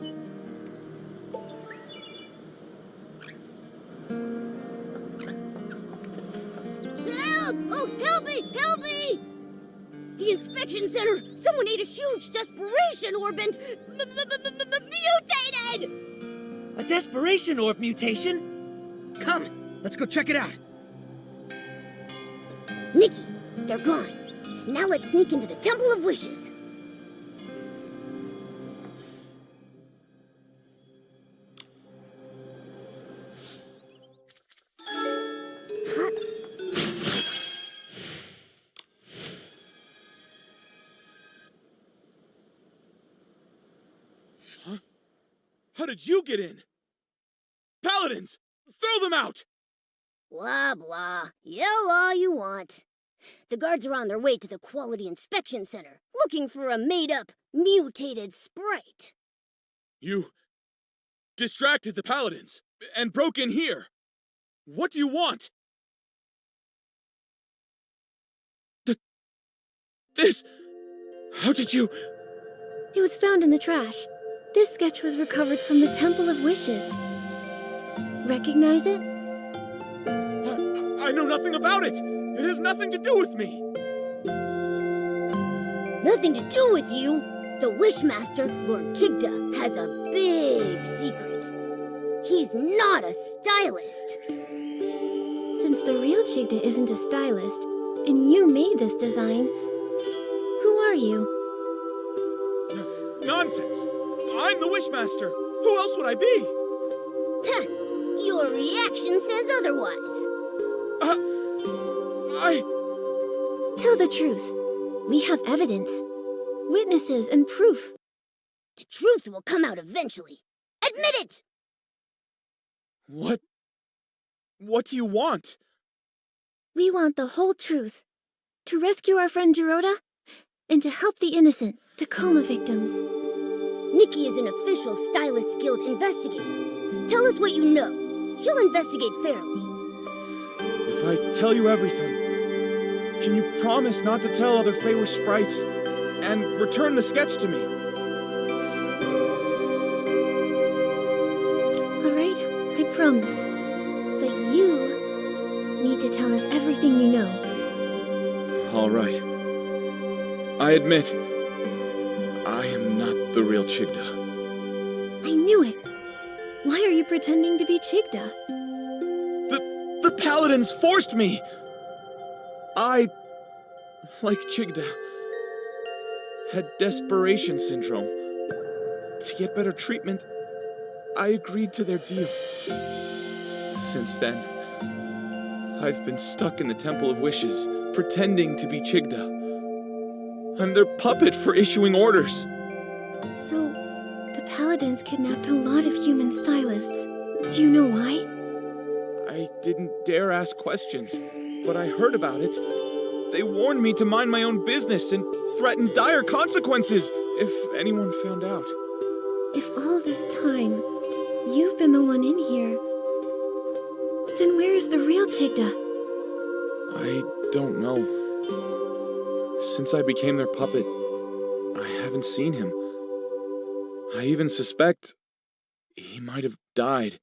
Help! Oh, help me! Help me! The inspection center! Someone ate a huge desperation orb and mutated! A desperation orb mutation? Come, let's go check it out. Nikki, they're gone. Now let's sneak into the Temple of Wishes. How did you get in? Paladins! Throw them out! Blah, blah. Yell all you want. The guards are on their way to the Quality Inspection Center, looking for a made-up, mutated sprite. You distracted the Paladins and broke in here. What do you want? This... How did you... It was found in the trash. This sketch was recovered from the Temple of Wishes. Recognize it? I know nothing about it! It has nothing to do with me! Nothing to do with you? The Wishmaster, Lord Chigda, has a big secret. He's not a stylist. Since the real Chigda isn't a stylist, and you made this design, who are you? Nonsense! I'm the Wishmaster! Who else would I be? Heh, your reaction says otherwise. Tell the truth. We have evidence, witnesses, and proof. The truth will come out eventually. Admit it! What do you want? We want the whole truth. To rescue our friend Gerota, and to help the innocent, the coma victims. Nikki is an official Stylist Guild investigator. Tell us what you know. She'll investigate fairly. If I tell you everything, can you promise not to tell other Feywish sprites and return the sketch to me? All right, I promise. But you need to tell us everything you know. All right. I admit, I am not the real Chigda. I knew it. Why are you pretending to be Chigda? The Paladins forced me! I, like Chigda, had desperation syndrome. To get better treatment, I agreed to their deal. Since then, I've been stuck in the Temple of Wishes, pretending to be Chigda. I'm their puppet for issuing orders. So, the Paladins kidnapped a lot of human stylists. Do you know why? I didn't dare ask questions, but I heard about it. They warned me to mind my own business and threatened dire consequences if anyone found out. If all this time, you've been the one in here, Then where is the real Chigda? I don't know. Since I became their puppet, I haven't seen him. I even suspect he might have died,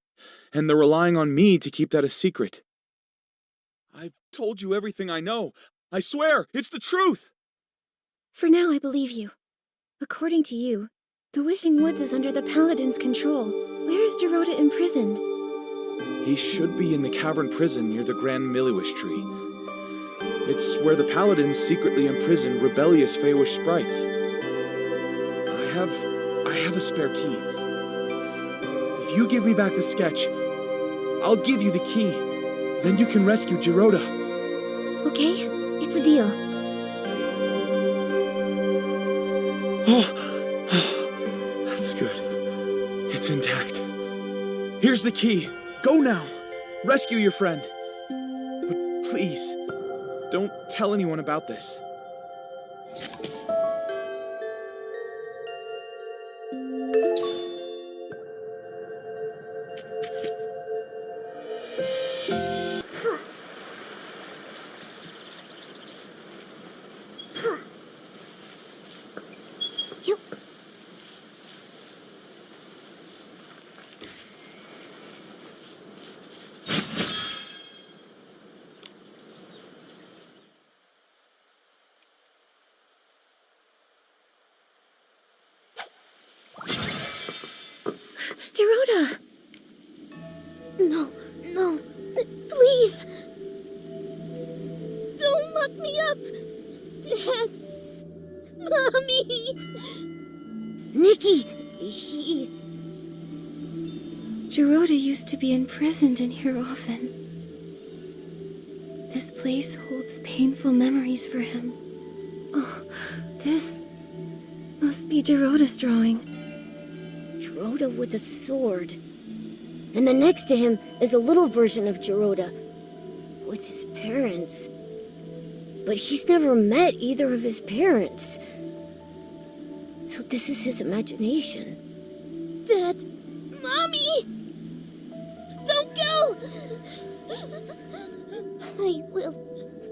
and they're relying on me to keep that a secret. I've told you everything I know. I swear, it's the truth! For now, I believe you. According to you, the Wishing Woods is under the Paladin's control. Where is Gerota imprisoned? He should be in the cavern prison near the Grand Miliwish tree. It's where the Paladins secretly imprison rebellious Feywish sprites. I have a spare key. If you give me back the sketch, I'll give you the key. Then you can rescue Gerota. Okay, it's a deal. That's good. It's intact. Here's the key. Go now. Rescue your friend. But please, don't tell anyone about this. Gerota! No, please. Don't lock me up. Dad. Mommy. Nikki, Gerota used to be imprisoned in here often. This place holds painful memories for him. Oh, this must be Gerota's drawing. Gerota with a sword. And then next to him is a little version of Gerota with his parents. But he's never met either of his parents. So this is his imagination. Dad! Mommy! Don't go! I will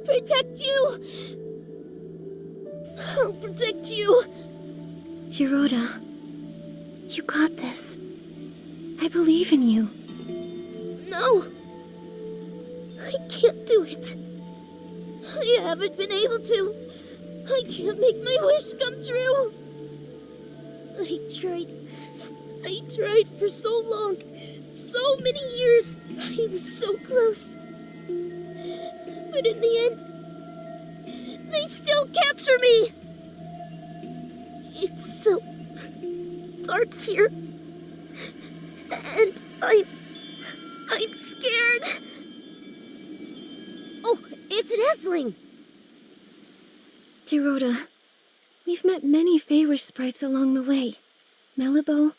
protect you! I'll protect you! Gerota, you got this. I believe in you. No! I can't do it. I haven't been able to. I can't make my wish come true. I tried for so long. So many years. I was so close. But in the end, they still capture me. It's so dark here. And I'm scared. Oh, it's an Essling! Gerota, we've met many Feywish sprites along the way. Melibo,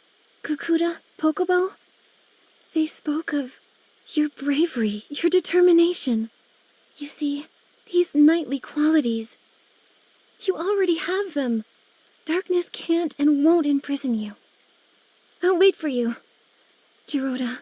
Kukuda, Pokobo. They spoke of your bravery, your determination. You see, these knightly qualities, you already have them. Darkness can't and won't imprison you. I'll wait for you, Gerota.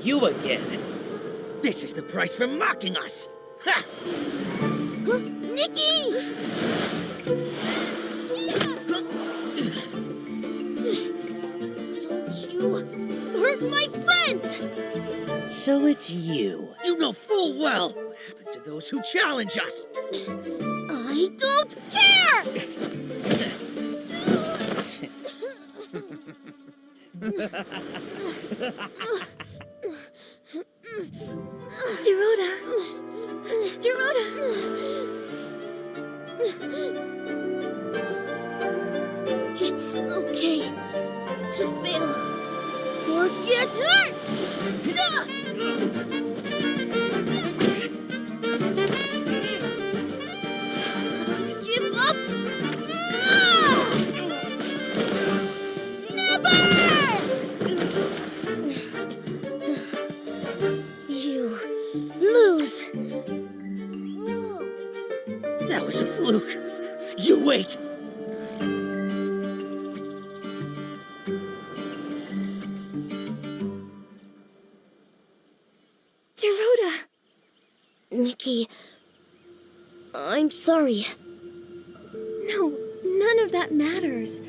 You again? This is the price for mocking us! Ha! Huh? Nikki! Don't you hurt my friends! So it's you. You know full well what happens to those who challenge us. I don't care! Gerota! Gerota! It's okay to fail or get hurt! But to give up Wait! Gerota! Nikki, I'm sorry. No, none of that matters.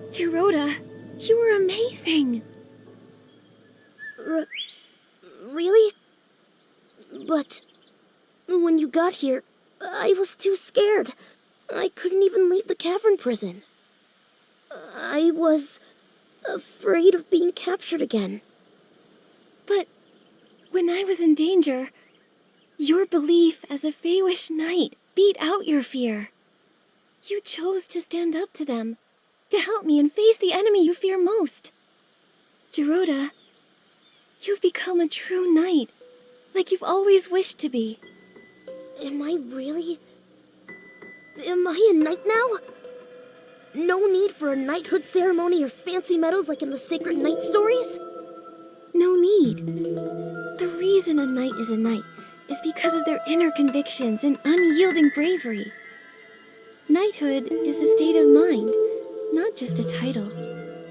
Gerota, you were amazing. Really? But when you got here, I was too scared. I couldn't even leave the cavern prison. I was afraid of being captured again. But when I was in danger, your belief as a Feywish knight beat out your fear. You chose to stand up to them, to help me and face the enemy you fear most. Gerota, you've become a true knight, like you've always wished to be. Am I really? Am I a knight now? No need for a knighthood ceremony or fancy medals like in the sacred knight stories? No need. The reason a knight is a knight is because of their inner convictions and unyielding bravery. Knighthood is a state of mind, not just a title.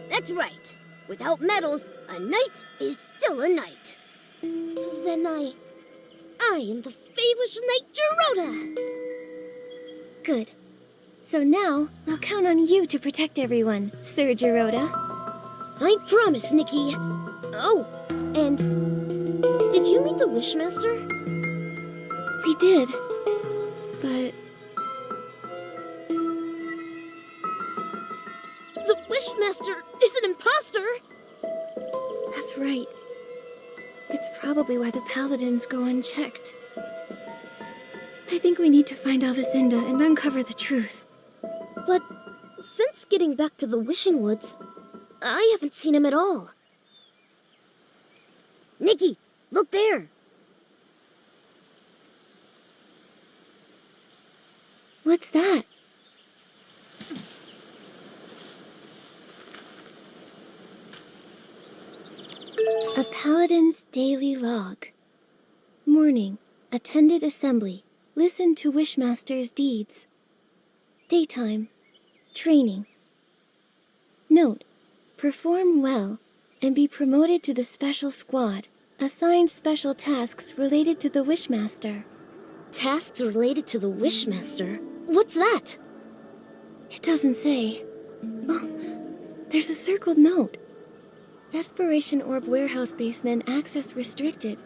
That's right. Without medals, a knight is still a knight. Then I am the Feywish Knight Gerota! Good. So now, I'll count on you to protect everyone, Sir Gerota. I promise, Nikki. Oh, and did you meet the Wishmaster? We did. But The Wishmaster is an imposter! that's right. It's probably why the paladins go unchecked. I think we need to find Alvacinda and uncover the truth. But since getting back to the Wishing Woods, I haven't seen him at all. Nikki, look there. What's that? A Paladin's Daily Log. Morning. Attended assembly. Listened to Wishmaster's deeds. Daytime. Training. Note. Perform well and be promoted to the special squad. Assigned special tasks related to the Wishmaster. Tasks related to the Wishmaster? What's that? It doesn't say. Oh, there's a circled note. Desperation Orb Warehouse Basement access restricted.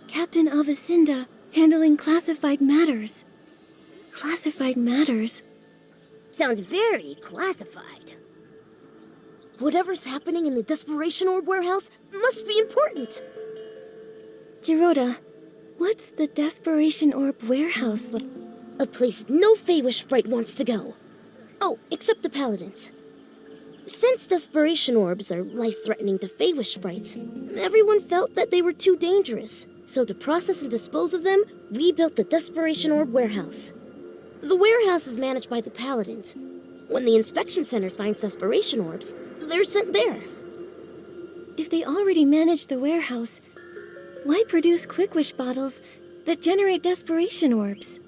Captain Alvacinda handling classified matters. Classified matters? Sounds very classified. Whatever's happening in the Desperation Orb Warehouse must be important. Gerota, what's the Desperation Orb Warehouse like? A place no Feywish sprite wants to go. Oh, except the Paladins. Since Desperation Orbs are life-threatening to Feywish sprites, everyone felt that they were too dangerous. So to process and dispose of them, we built the Desperation Orb Warehouse. The warehouse is managed by the Paladins. When the inspection center finds Desperation Orbs, they're sent there. If they already manage the warehouse, why produce Quick Wish bottles that generate Desperation Orbs?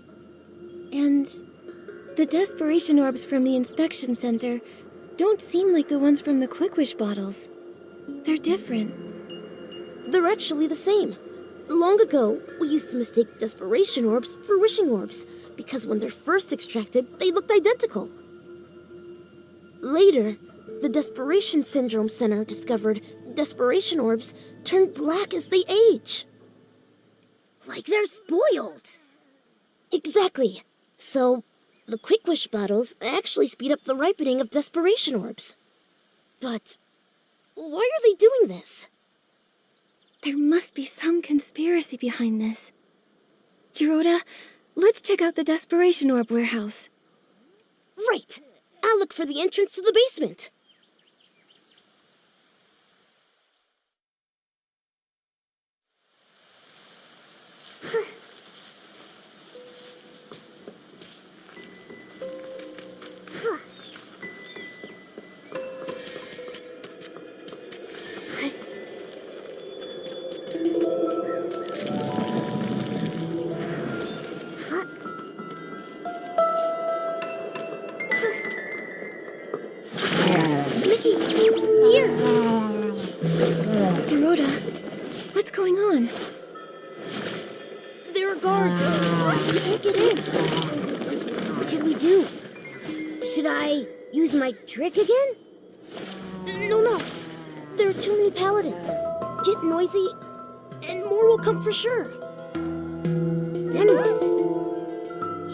And the Desperation Orbs from the inspection center don't seem like the ones from the Quick Wish bottles. They're different. They're actually the same. Long ago, we used to mistake Desperation Orbs for Wishing Orbs, because when they're first extracted, they looked identical. Later, the Desperation Syndrome Center discovered Desperation Orbs turn black as they age. Like they're spoiled. Exactly. So, the Quick Wish bottles actually speed up the ripening of Desperation Orbs. But why are they doing this? There must be some conspiracy behind this. Gerota, let's check out the Desperation Orb Warehouse. Right. I'll look for the entrance to the basement. Dorota, what's going on? There are guards. We can't get in. What should we do? Should I use my trick again? No. There are too many paladins. Get noisy, and more will come for sure. Then what?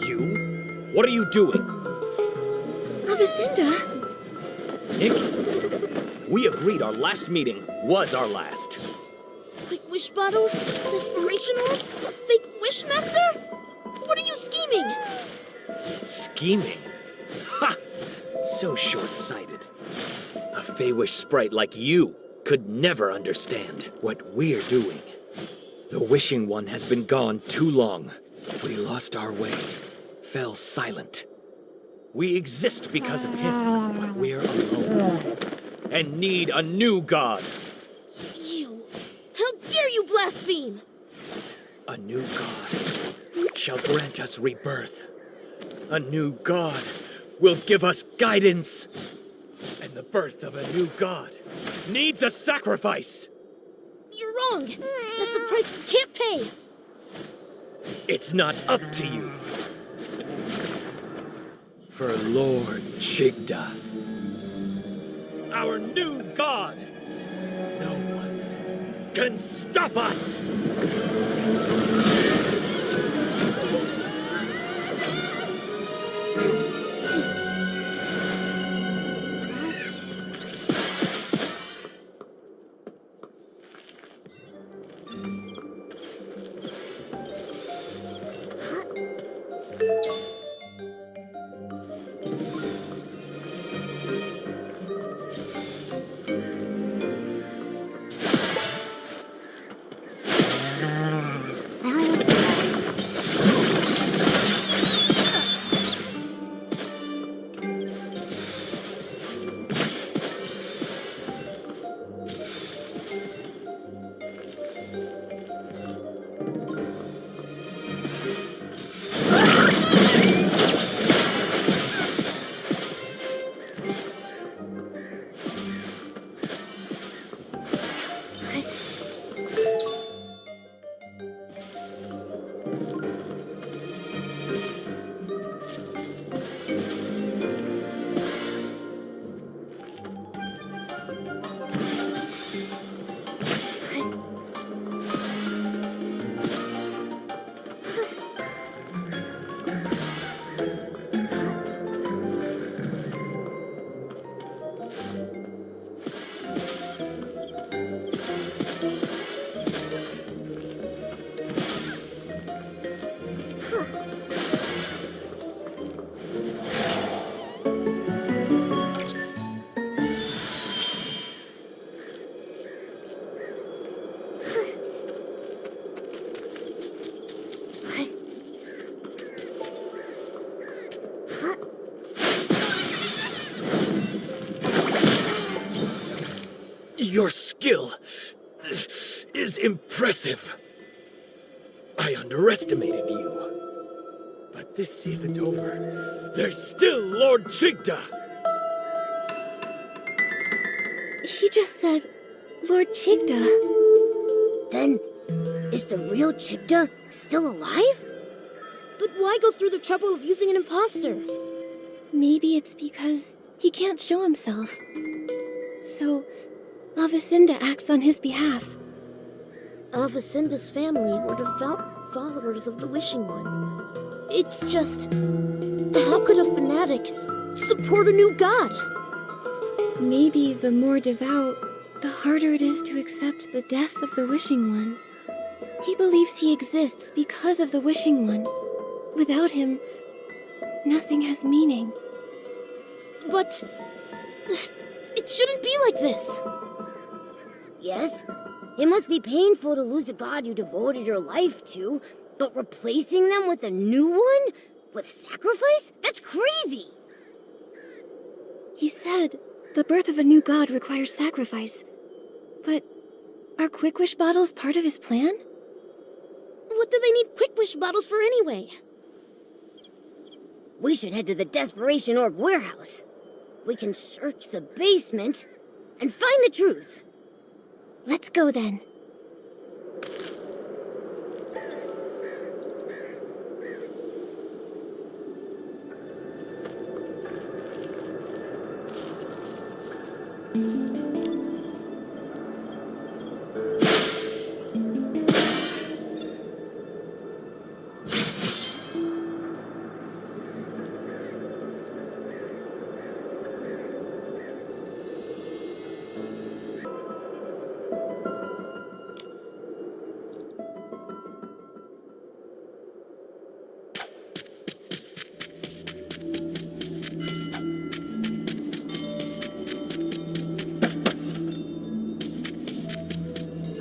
You? What are you doing? Avicinda? Nikki, we agreed our last meeting was our last. Quick wish bottles? Desperation orbs? A fake wishmaster? What are you scheming? Scheming? Ha! So short-sighted. A Feywish sprite like you could never understand what we're doing. The Wishing One has been gone too long. We lost our way, fell silent. We exist because of him, but we're alone. And need a new god. You! How dare you blaspheme! A new god shall grant us rebirth. A new god will give us guidance. And the birth of a new god needs a sacrifice. You're wrong! That's a price we can't pay! It's not up to you. For Lord Chigda, our new god, no one can stop us! Your skill is impressive. I underestimated you. But this isn't over. There's still Lord Chigda. He just said, Lord Chigda. Then, is the real Chigda still alive? But why go through the trouble of using an imposter? Maybe it's because he can't show himself. So, Avicinda acts on his behalf. Avicinda's family were devout followers of the Wishing One. It's just... how could a fanatic support a new god? Maybe the more devout, the harder it is to accept the death of the Wishing One. He believes he exists because of the Wishing One. Without him, nothing has meaning. But... it shouldn't be like this. Yes, it must be painful to lose a god you devoted your life to, but replacing them with a new one? With sacrifice? That's crazy! He said the birth of a new god requires sacrifice. But are Quick Wish bottles part of his plan? What do they need Quick Wish bottles for anyway? We should head to the Desperation Orb warehouse. We can search the basement and find the truth. Let's go then.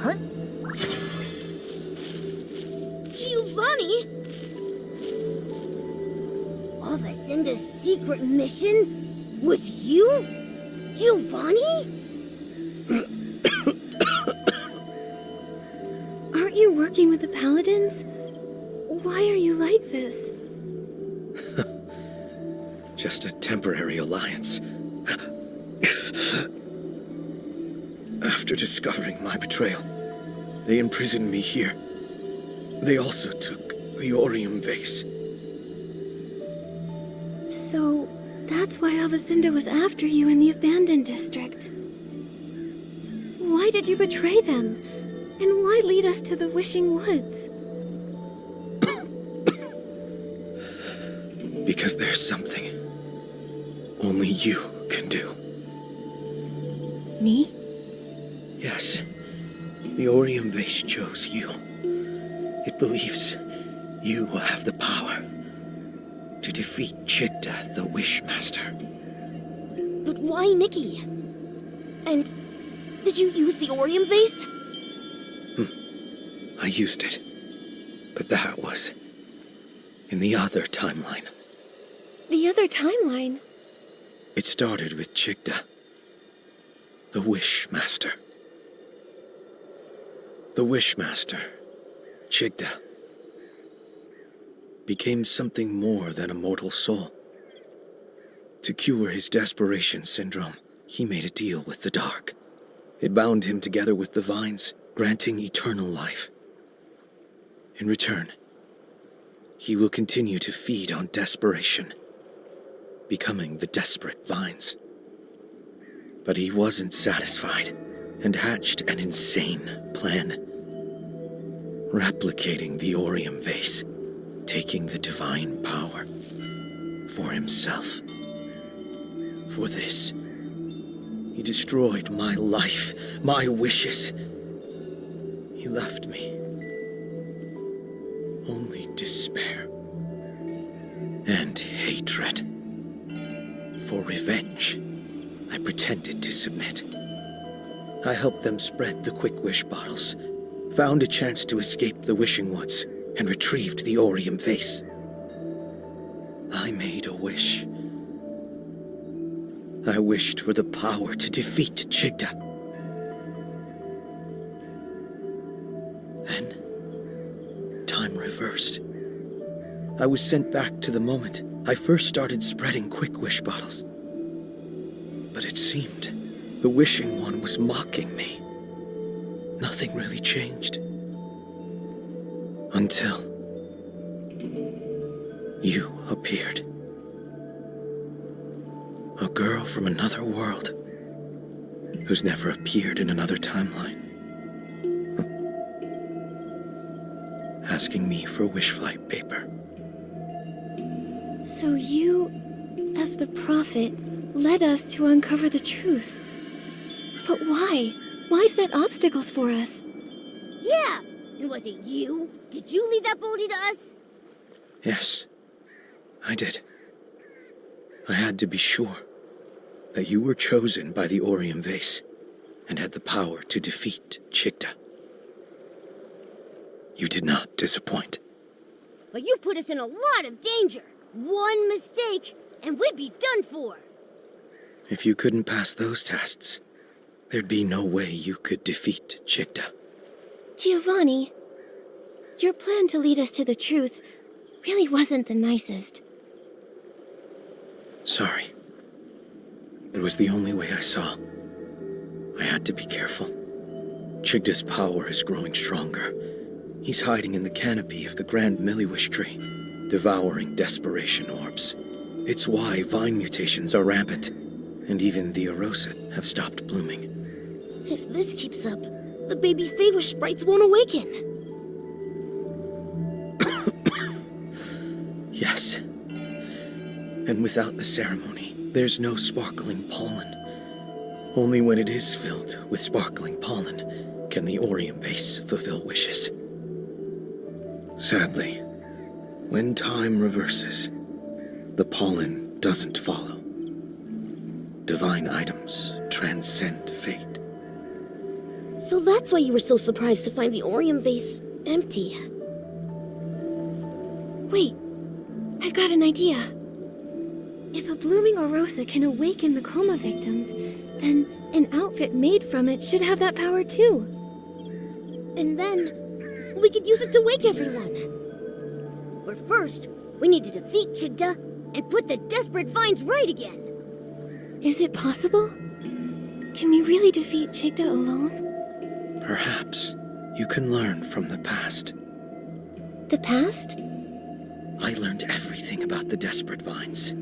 Huh? Giovanni? Avacinda's secret mission was you? Giovanni? Aren't you working with the Paladins? Why are you like this? Just a temporary alliance. After discovering my betrayal, they imprisoned me here. They also took the Orium vase. So, that's why Avacinda was after you in the abandoned district. Why did you betray them? And why lead us to the Wishing Woods? Because there's something only you can do. Me? Yes, the Orium vase chose you. It believes you will have the power to defeat Chigda, the Wishmaster. But why Nikki? And did you use the Orium vase? I used it, but that was in the other timeline. The other timeline? It started with Chigda, the Wishmaster. The Wishmaster, Chigda, became something more than a mortal soul. To cure his desperation syndrome, he made a deal with the dark. It bound him together with the vines, granting eternal life. In return, he will continue to feed on desperation, becoming the desperate vines. But he wasn't satisfied and hatched an insane plan. Replicating the Orium vase, taking the divine power for himself. For this, he destroyed my life, my wishes. He left me only despair and hatred. For revenge, I pretended to submit. I helped them spread the Quick Wish bottles, found a chance to escape the Wishing Woods, and retrieved the Orium vase. I made a wish. I wished for the power to defeat Chigda. Then, time reversed. I was sent back to the moment I first started spreading Quick Wish bottles. But it seemed the Wishing One was mocking me. Nothing really changed. Until you appeared. A girl from another world who's never appeared in another timeline. Asking me for wish flight paper. So you, as the prophet, led us to uncover the truth. But why? Why set obstacles for us? Yeah! And was it you? Did you leave that boulder to us? Yes, I did. I had to be sure that you were chosen by the Orium vase and had the power to defeat Chigda. You did not disappoint. But you put us in a lot of danger. One mistake, and we'd be done for. If you couldn't pass those tests, there'd be no way you could defeat Chigda. Giovanni, your plan to lead us to the truth really wasn't the nicest. Sorry. It was the only way I saw. I had to be careful. Chigda's power is growing stronger. He's hiding in the canopy of the Grand Milliwish tree, devouring desperation orbs. It's why vine mutations are rampant, and even the Arosa have stopped blooming. If this keeps up, the baby Feywish sprites won't awaken. Yes. And without the ceremony, there's no sparkling pollen. Only when it is filled with sparkling pollen can the Orium base fulfill wishes. Sadly, when time reverses, the pollen doesn't follow. Divine items transcend fate. So that's why you were so surprised to find the Orium vase empty. Wait, I've got an idea. If a blooming Orosa can awaken the coma victims, then an outfit made from it should have that power too. And then, we could use it to wake everyone. But first, we need to defeat Chigda and put the desperate vines right again. Is it possible? Can we really defeat Chigda alone? Perhaps you can learn from the past. The past? I learned everything about the desperate vines.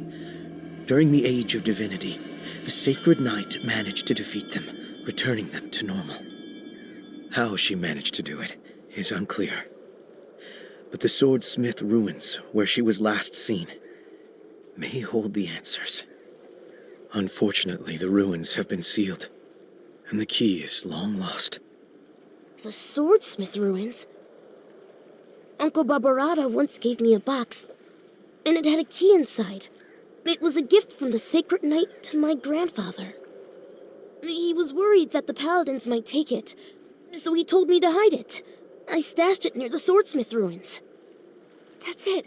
During the Age of Divinity, the Sacred Knight managed to defeat them, returning them to normal. How she managed to do it is unclear. But the Swordsmith ruins, where she was last seen, may hold the answers. Unfortunately, the ruins have been sealed, and the key is long lost. The Swordsmith ruins? Uncle Barbarata once gave me a box, and it had a key inside. It was a gift from the Sacred Knight to my grandfather. He was worried that the paladins might take it, so he told me to hide it. I stashed it near the Swordsmith ruins. That's it.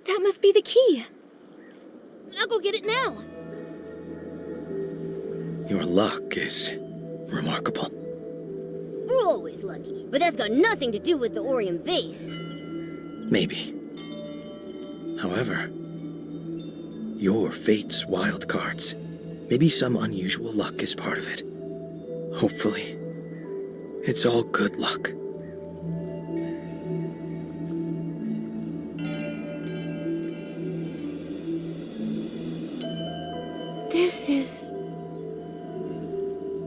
That must be the key. I'll go get it now. Your luck is remarkable. We're always lucky, but that's got nothing to do with the Orium vase. Maybe. However, your fate's wild cards. Maybe some unusual luck is part of it. Hopefully, it's all good luck. This is...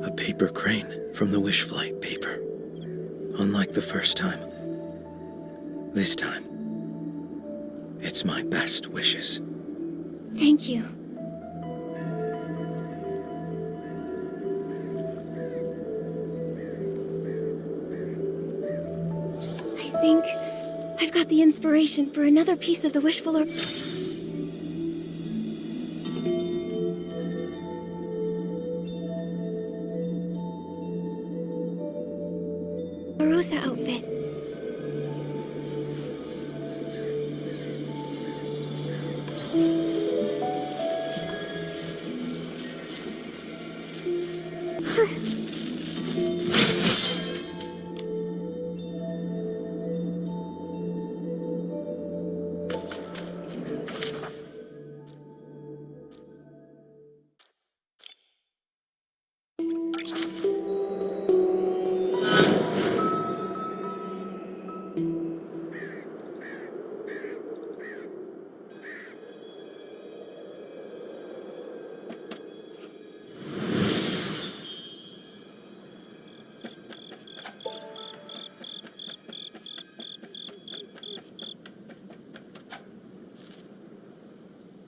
a paper crane from the Wish Flight paper. Unlike the first time, this time, it's my best wishes. Thank you. I think I've got the inspiration for another piece of the Wishful Orb. Rosa outfit.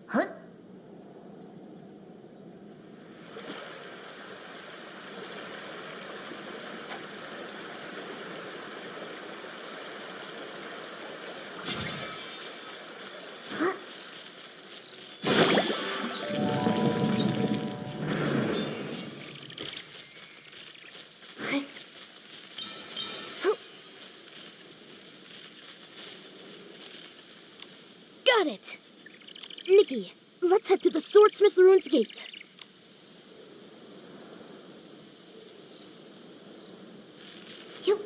Huh? Got it! Nikki, let's head to the Swordsmith Ruins Gate. You...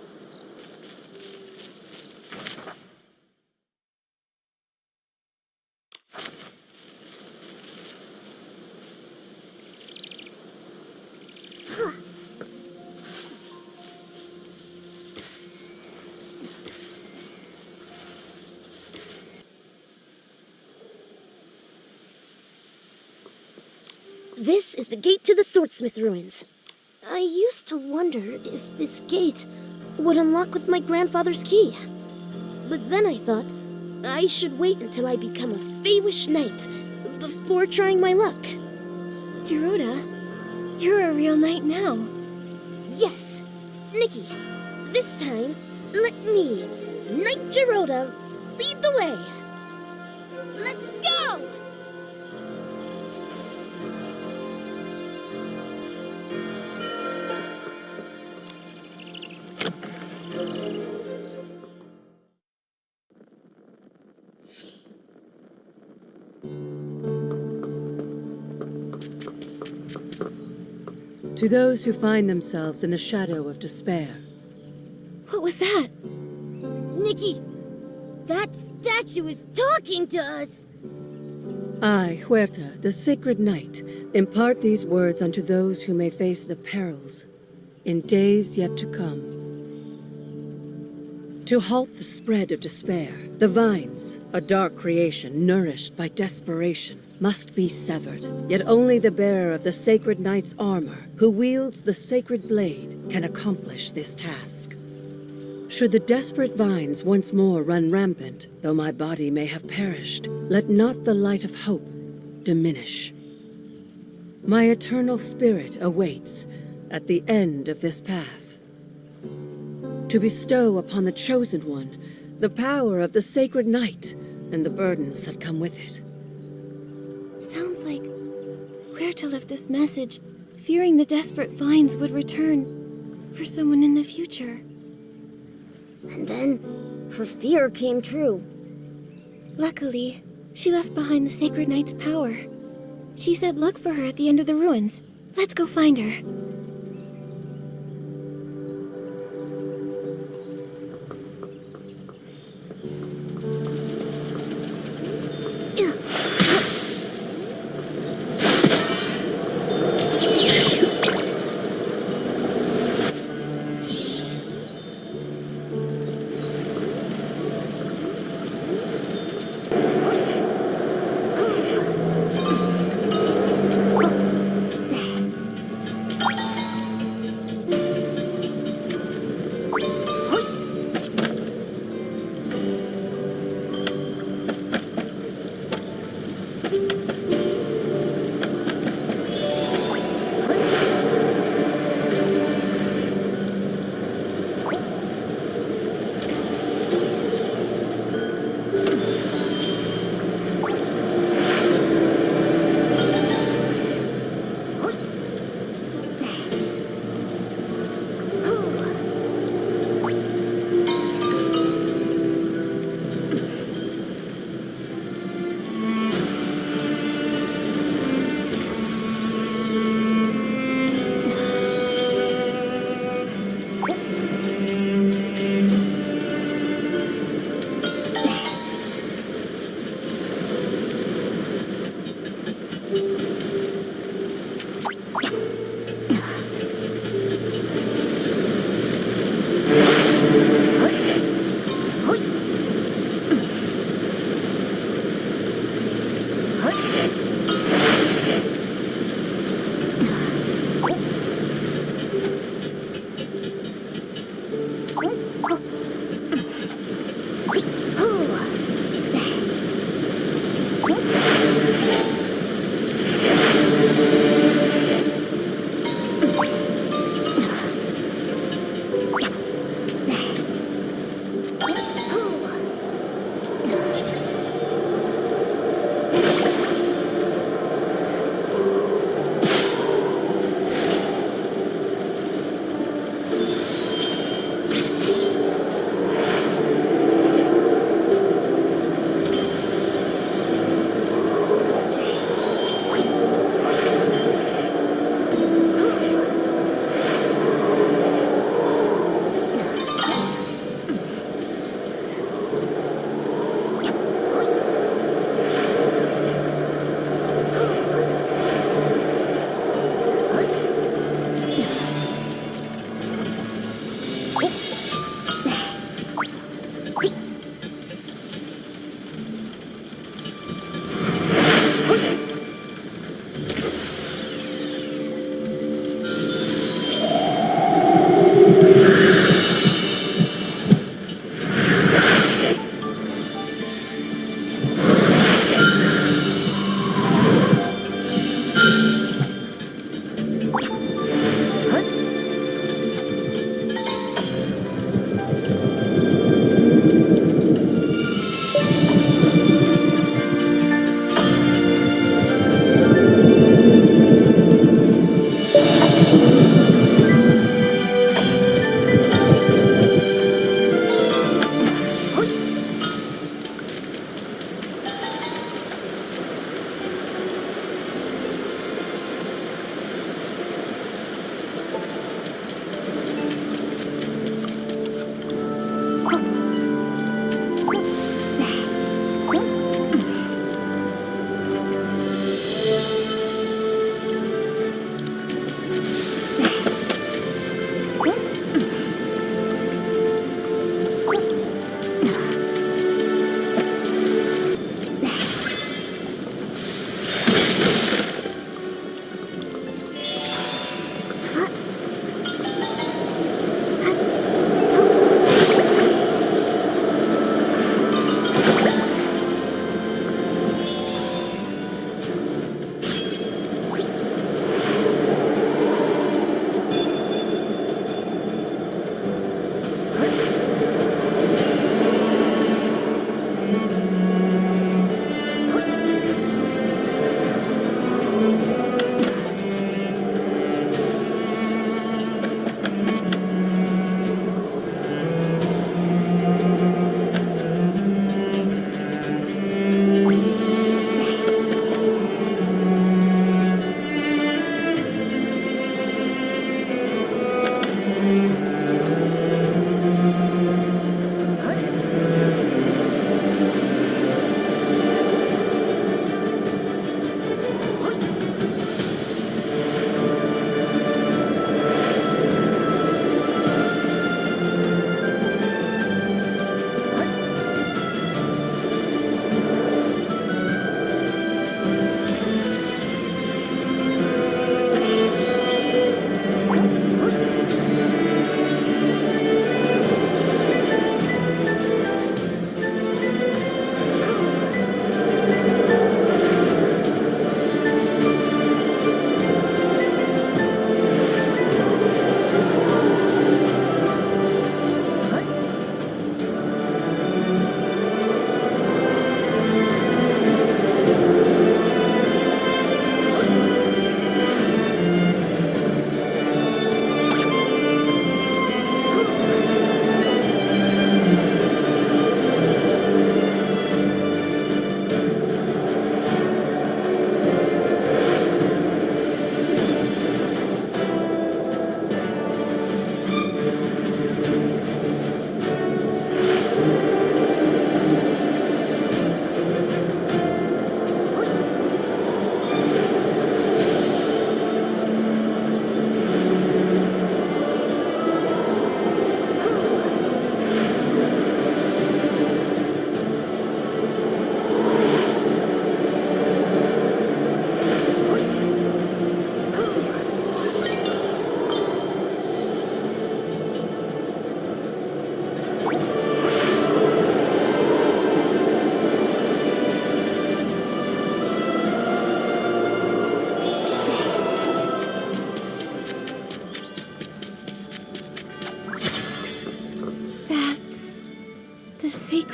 This is the gate to the Swordsmith ruins. I used to wonder if this gate would unlock with my grandfather's key. But then I thought I should wait until I become a Feywish knight before trying my luck. Dorota, you're a real knight now. Yes, Nikki, this time, let me, Knight Dorota, lead the way. Let's go! To those who find themselves in the shadow of despair. What was that? Nikki, that statue is talking to us. I, Huerta, the sacred knight, impart these words unto those who may face the perils in days yet to come. To halt the spread of despair, the vines, a dark creation nourished by desperation, must be severed. Yet only the bearer of the sacred knight's armor, who wields the sacred blade, can accomplish this task. Should the desperate vines once more run rampant, though my body may have perished, let not the light of hope diminish. My eternal spirit awaits at the end of this path, to bestow upon the chosen one the power of the sacred knight and the burdens that come with it. Sounds like Huerta left this message, fearing the desperate vines would return for someone in the future. And then, her fear came true. Luckily, she left behind the sacred knight's power. She said look for her at the end of the ruins. Let's go find her.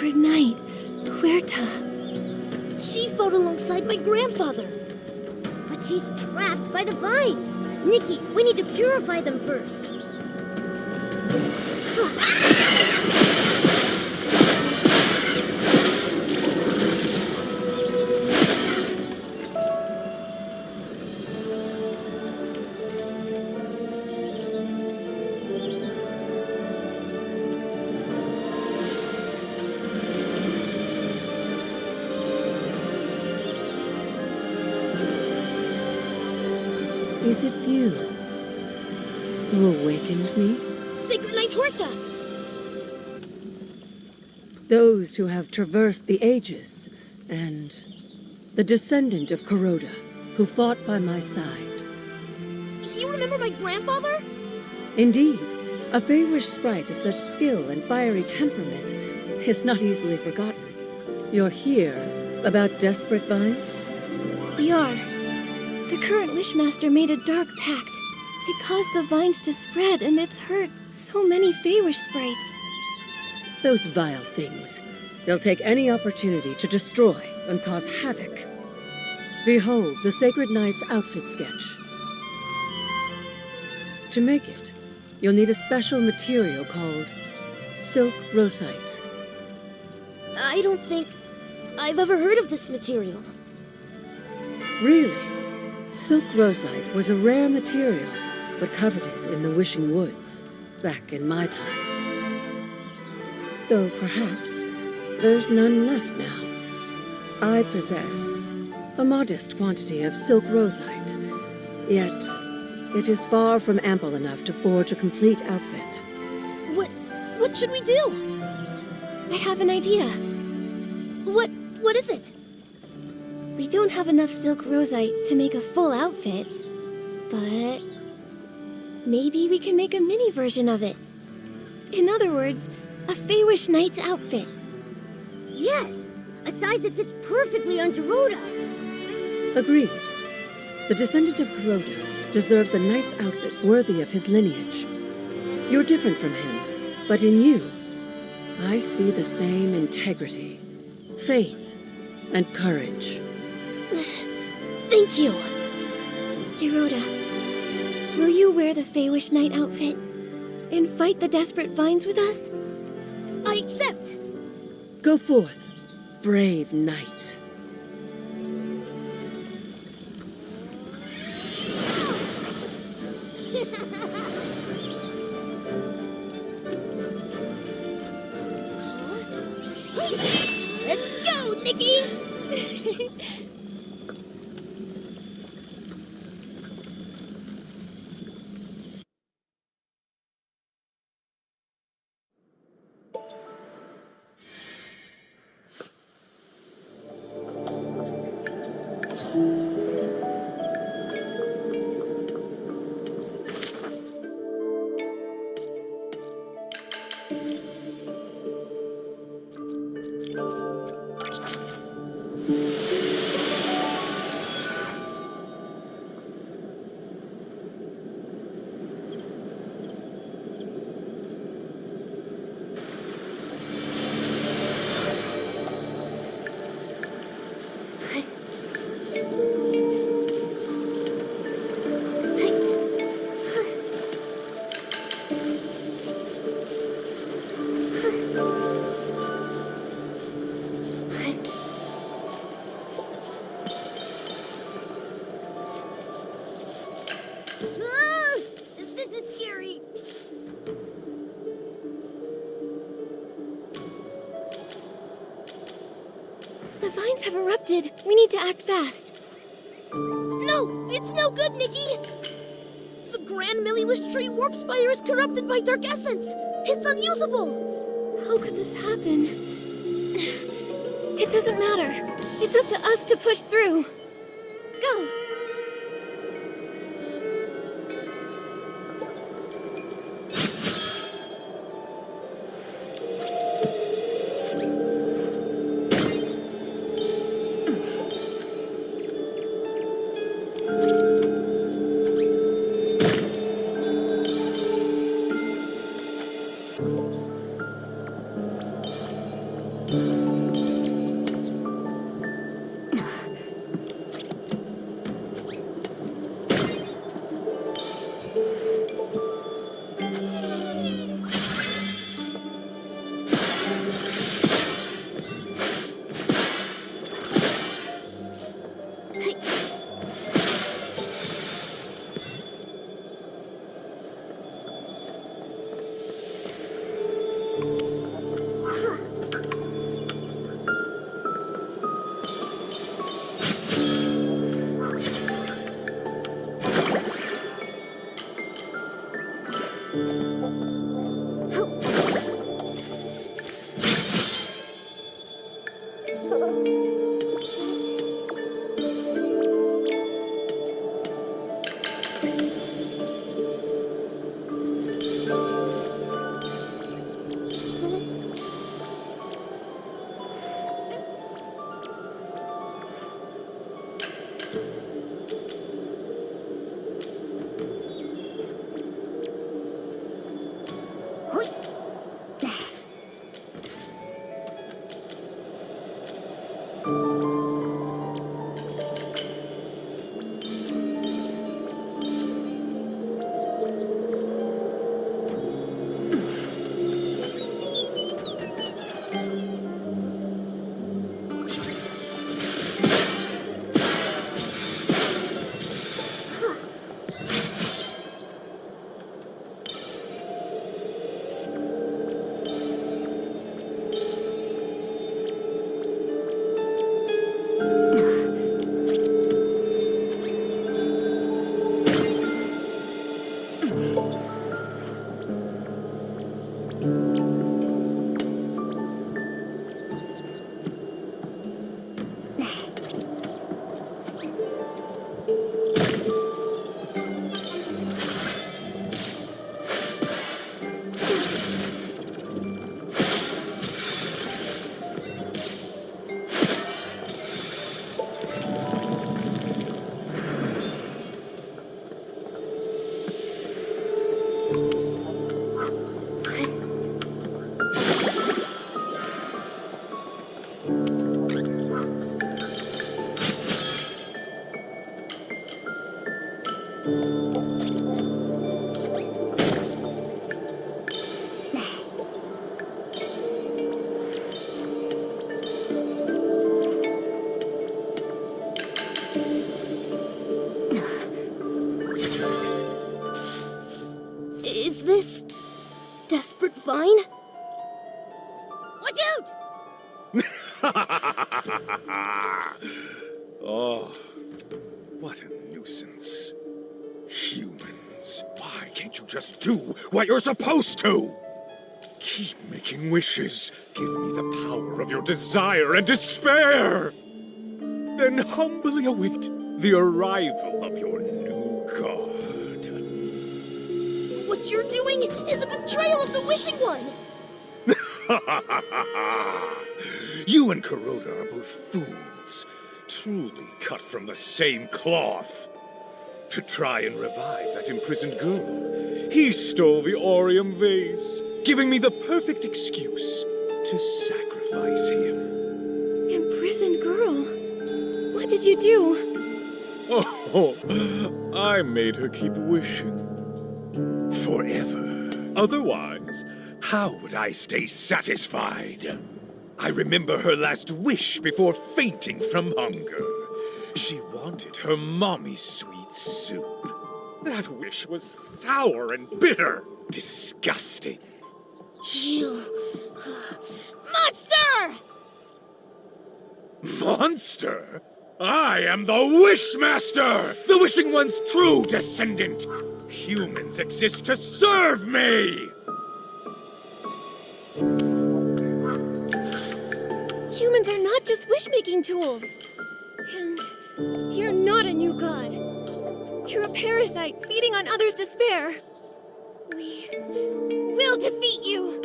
sacred night, Huerta. She fought alongside my grandfather. But she's trapped by the vines. Nikki, we need to purify them first. Is it you who awakened me? Sacred Knight Huerta! Those who have traversed the ages, and the descendant of Kuroda, who fought by my side. You remember my grandfather? Indeed, a Feywish sprite of such skill and fiery temperament is not easily forgotten. You're here about desperate vines? We are. The current Wishmaster made a dark pact. It caused the vines to spread, and it's hurt so many Feywish sprites. Those vile things. They'll take any opportunity to destroy and cause havoc. Behold the Sacred Knight's outfit sketch. To make it, you'll need a special material called silk rosite. I don't think I've ever heard of this material. Really? Silk rosite was a rare material, but coveted in the Wishing Woods, back in my time. Though perhaps there's none left now. I possess a modest quantity of silk rosite, yet it is far from ample enough to forge a complete outfit. What should we do? I have an idea. What is it? We don't have enough silk rosite to make a full outfit, but maybe we can make a mini version of it. In other words, a Feywish Knight's outfit. Yes, a size that fits perfectly on Kuroda. Agreed. The descendant of Kuroda deserves a knight's outfit worthy of his lineage. You're different from him, But in you, I see the same integrity, faith, and courage. Thank you. Gerota, will you wear the Feywish Knight outfit and fight the desperate vines with us? I accept. Go forth, brave knight. Let's go, Nikki! This is scary. The vines have erupted. We need to act fast. No, it's no good, Nikki. The Grand Milliwish Tree warp spire is corrupted by dark essence. It's unusable. How could this happen? It doesn't matter. It's up to us to push through. Go! Oh, what a nuisance. Humans, why can't you just do what you're supposed to? Keep making wishes. Give me the power of your desire and despair. Then humbly await the arrival of your new god. What you're doing is a betrayal of the Wishing One! You and Kuroda are both fools, truly cut from the same cloth. To try and revive that imprisoned girl, he stole the Aureum vase, giving me the perfect excuse to sacrifice him. Imprisoned girl? What did you do? Oh, I made her keep wishing. Forever. Otherwise, how would I stay satisfied? I remember her last wish before fainting from hunger. She wanted her mommy's sweet soup. That wish was sour and bitter. Disgusting. You... Monster! Monster? I am the Wishmaster! The Wishing One's true descendant! Humans exist to serve me! Humans are not just wish-making tools. And you're not a new god. You're a parasite feeding on others' despair. We will defeat you.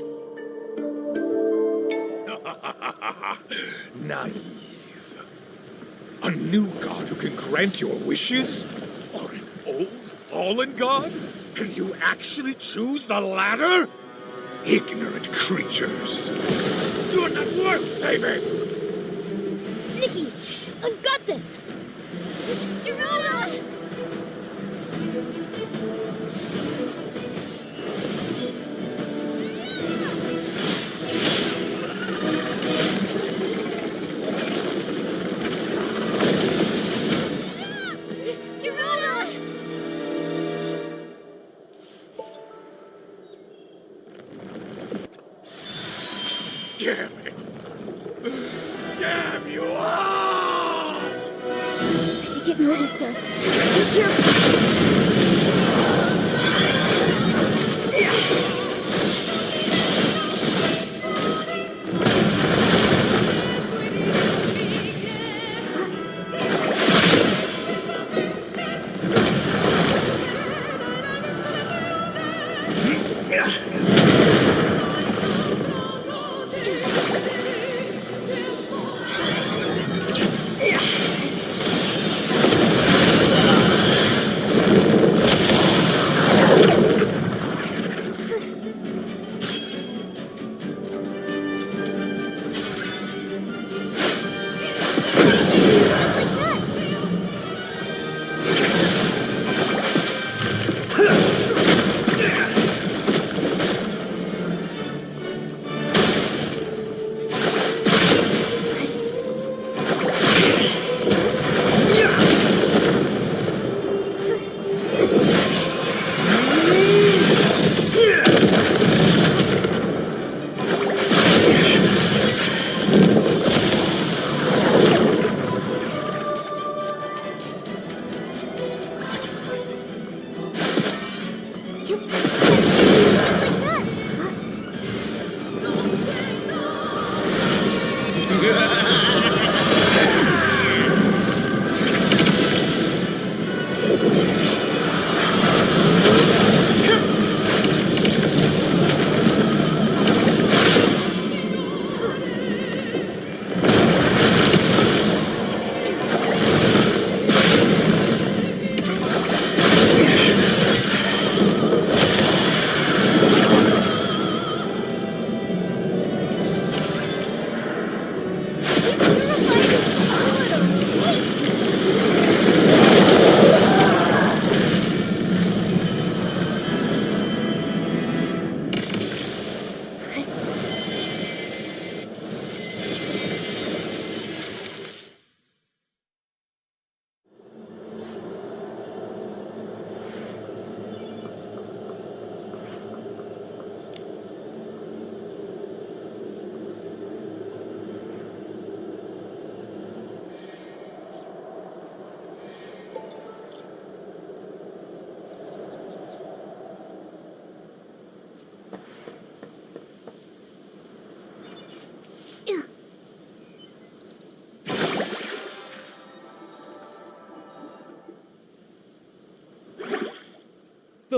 Naive. A new god who can grant your wishes? Or an old fallen god? And you actually choose the latter? Ignorant creatures. You're not worth saving! Nikki, I've got this! Giovanni! Damn it! Damn you all! I think it noticed us. Be careful!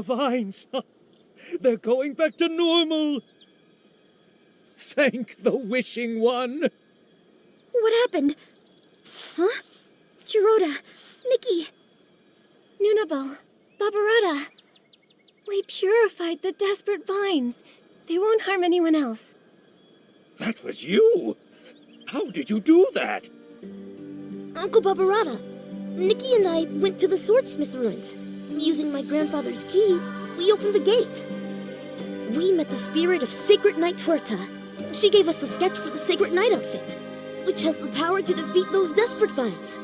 the vines. They're going back to normal. Thank the Wishing One. What happened? Huh? Giroda, Nikki, Nunabo, Barbarata. We purified the desperate vines. They won't harm anyone else. That was you? How did you do that? Uncle Barbarata, Nikki and I went to the swordsmith ruins. Using my grandfather's key, we opened the gate. We met the spirit of Sacred Knight Tuerta. She gave us the sketch for the Sacred Knight outfit, which has the power to defeat those desperate vines.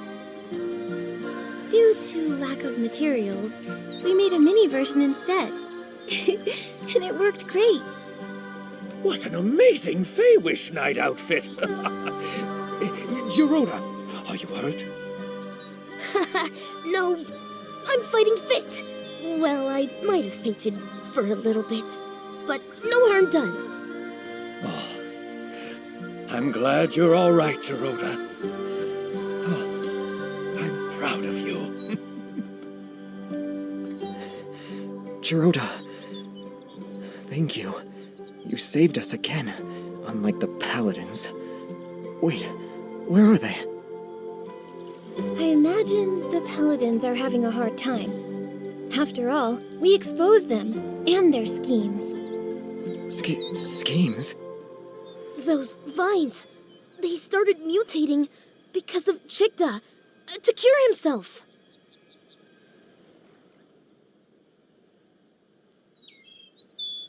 Due to lack of materials, we made a mini version instead. And it worked great. What an amazing Feywish Knight outfit! Giroda, are you hurt? No, I'm fighting fit. Well, I might have fainted for a little bit, but no harm done. Oh, I'm glad you're all right, Giroda. Oh, I'm proud of you. Giroda, thank you. You saved us again, unlike the paladins. Wait, where are they? I imagine the paladins are having a hard time. After all, we exposed them and their schemes. Schemes? Those vines, they started mutating because of Chigda, to cure himself.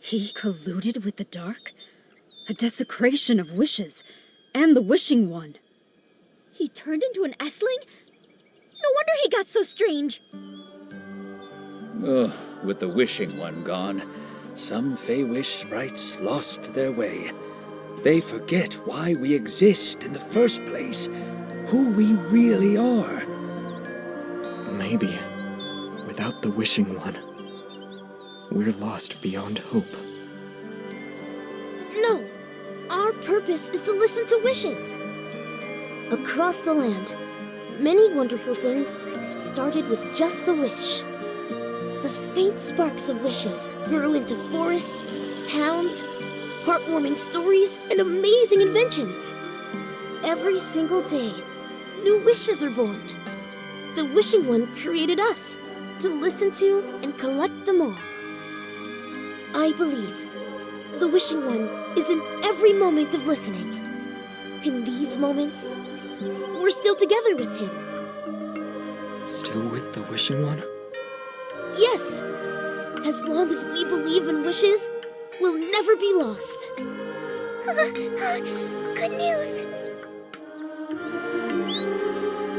He colluded with the dark? A desecration of wishes, and the Wishing One. He turned into an Essling? No wonder he got so strange. Ugh, with the Wishing One gone, some Feywish sprites lost their way. They forget why we exist in the first place, who we really are. Maybe, without the Wishing One, we're lost beyond hope. No, our purpose is to listen to wishes. Across the land, many wonderful things started with just a wish. The faint sparks of wishes grew into forests, towns, heartwarming stories, and amazing inventions. Every single day, new wishes are born. The Wishing One created us to listen to and collect them all. I believe the Wishing One is in every moment of listening. In these moments, we're still together with him. Still with the Wishing One? Yes. As long as we believe in wishes, we'll never be lost. Good news!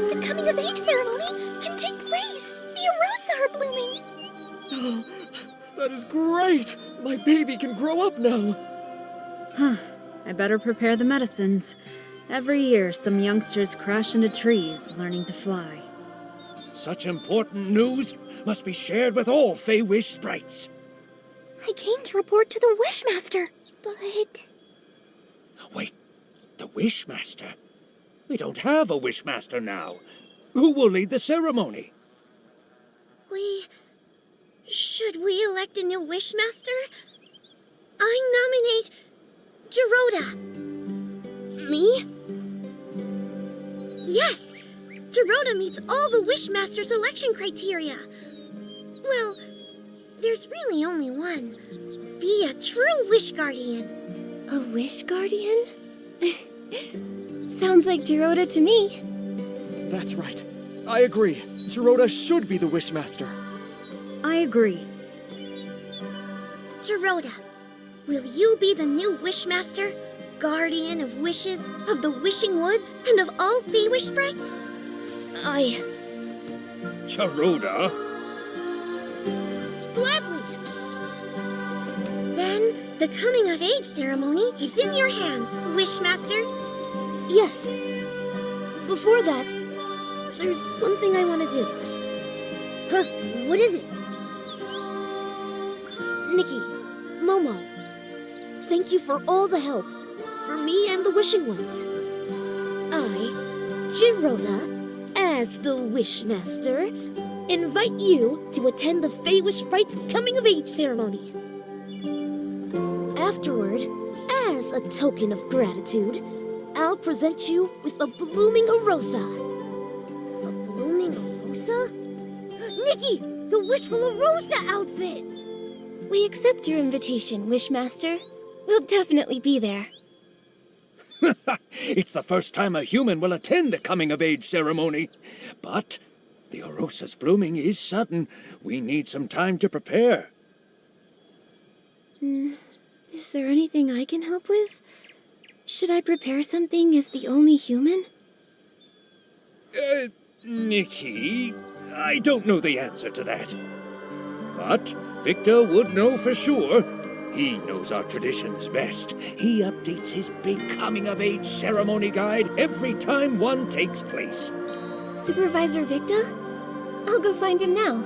The coming of age ceremony can take place! The Arosa are blooming! Oh, that is great! My baby can grow up now! Huh. I better prepare the medicines. Every year, some youngsters crash into trees, learning to fly. Such important news must be shared with all Feywish sprites. I came to report to the Wishmaster, but... Wait, the Wishmaster? We don't have a Wishmaster now. Who will lead the ceremony? Should we elect a new Wishmaster? I nominate Giroda. Me? Yes, Giroda meets all the Wishmaster selection criteria. Well, there's really only one. Be a true Wish Guardian. A Wish Guardian? Sounds like Giroda to me. That's right. I agree. Giroda should be the Wishmaster. I agree. Giroda, will you be the new Wishmaster? Guardian of wishes, of the Wishing Woods, and of all Feywish sprites? Giroda? Gladly! Then, the coming of age ceremony is in your hands, Wishmaster. Yes. Before that, there's one thing I want to do. Huh, what is it? Nikki, Momo, thank you for all the help. For me and the Wishing Ones. I, Giroda, as the Wishmaster, invite you to attend the Feywish Sprite's coming-of-age ceremony. Afterward, as a token of gratitude, I'll present you with a blooming Arosa. A blooming Arosa? Nikki, the Wishful Arosa outfit! We accept your invitation, Wishmaster. We'll definitely be there. It's the first time a human will attend a coming-of-age ceremony. But the Arosa's blooming is sudden. We need some time to prepare. Is there anything I can help with? Should I prepare something as the only human? Nikki, I don't know the answer to that. But Victor would know for sure. He knows our traditions best. He updates his big coming-of-age ceremony guide every time one takes place. Supervisor Victor? I'll go find him now.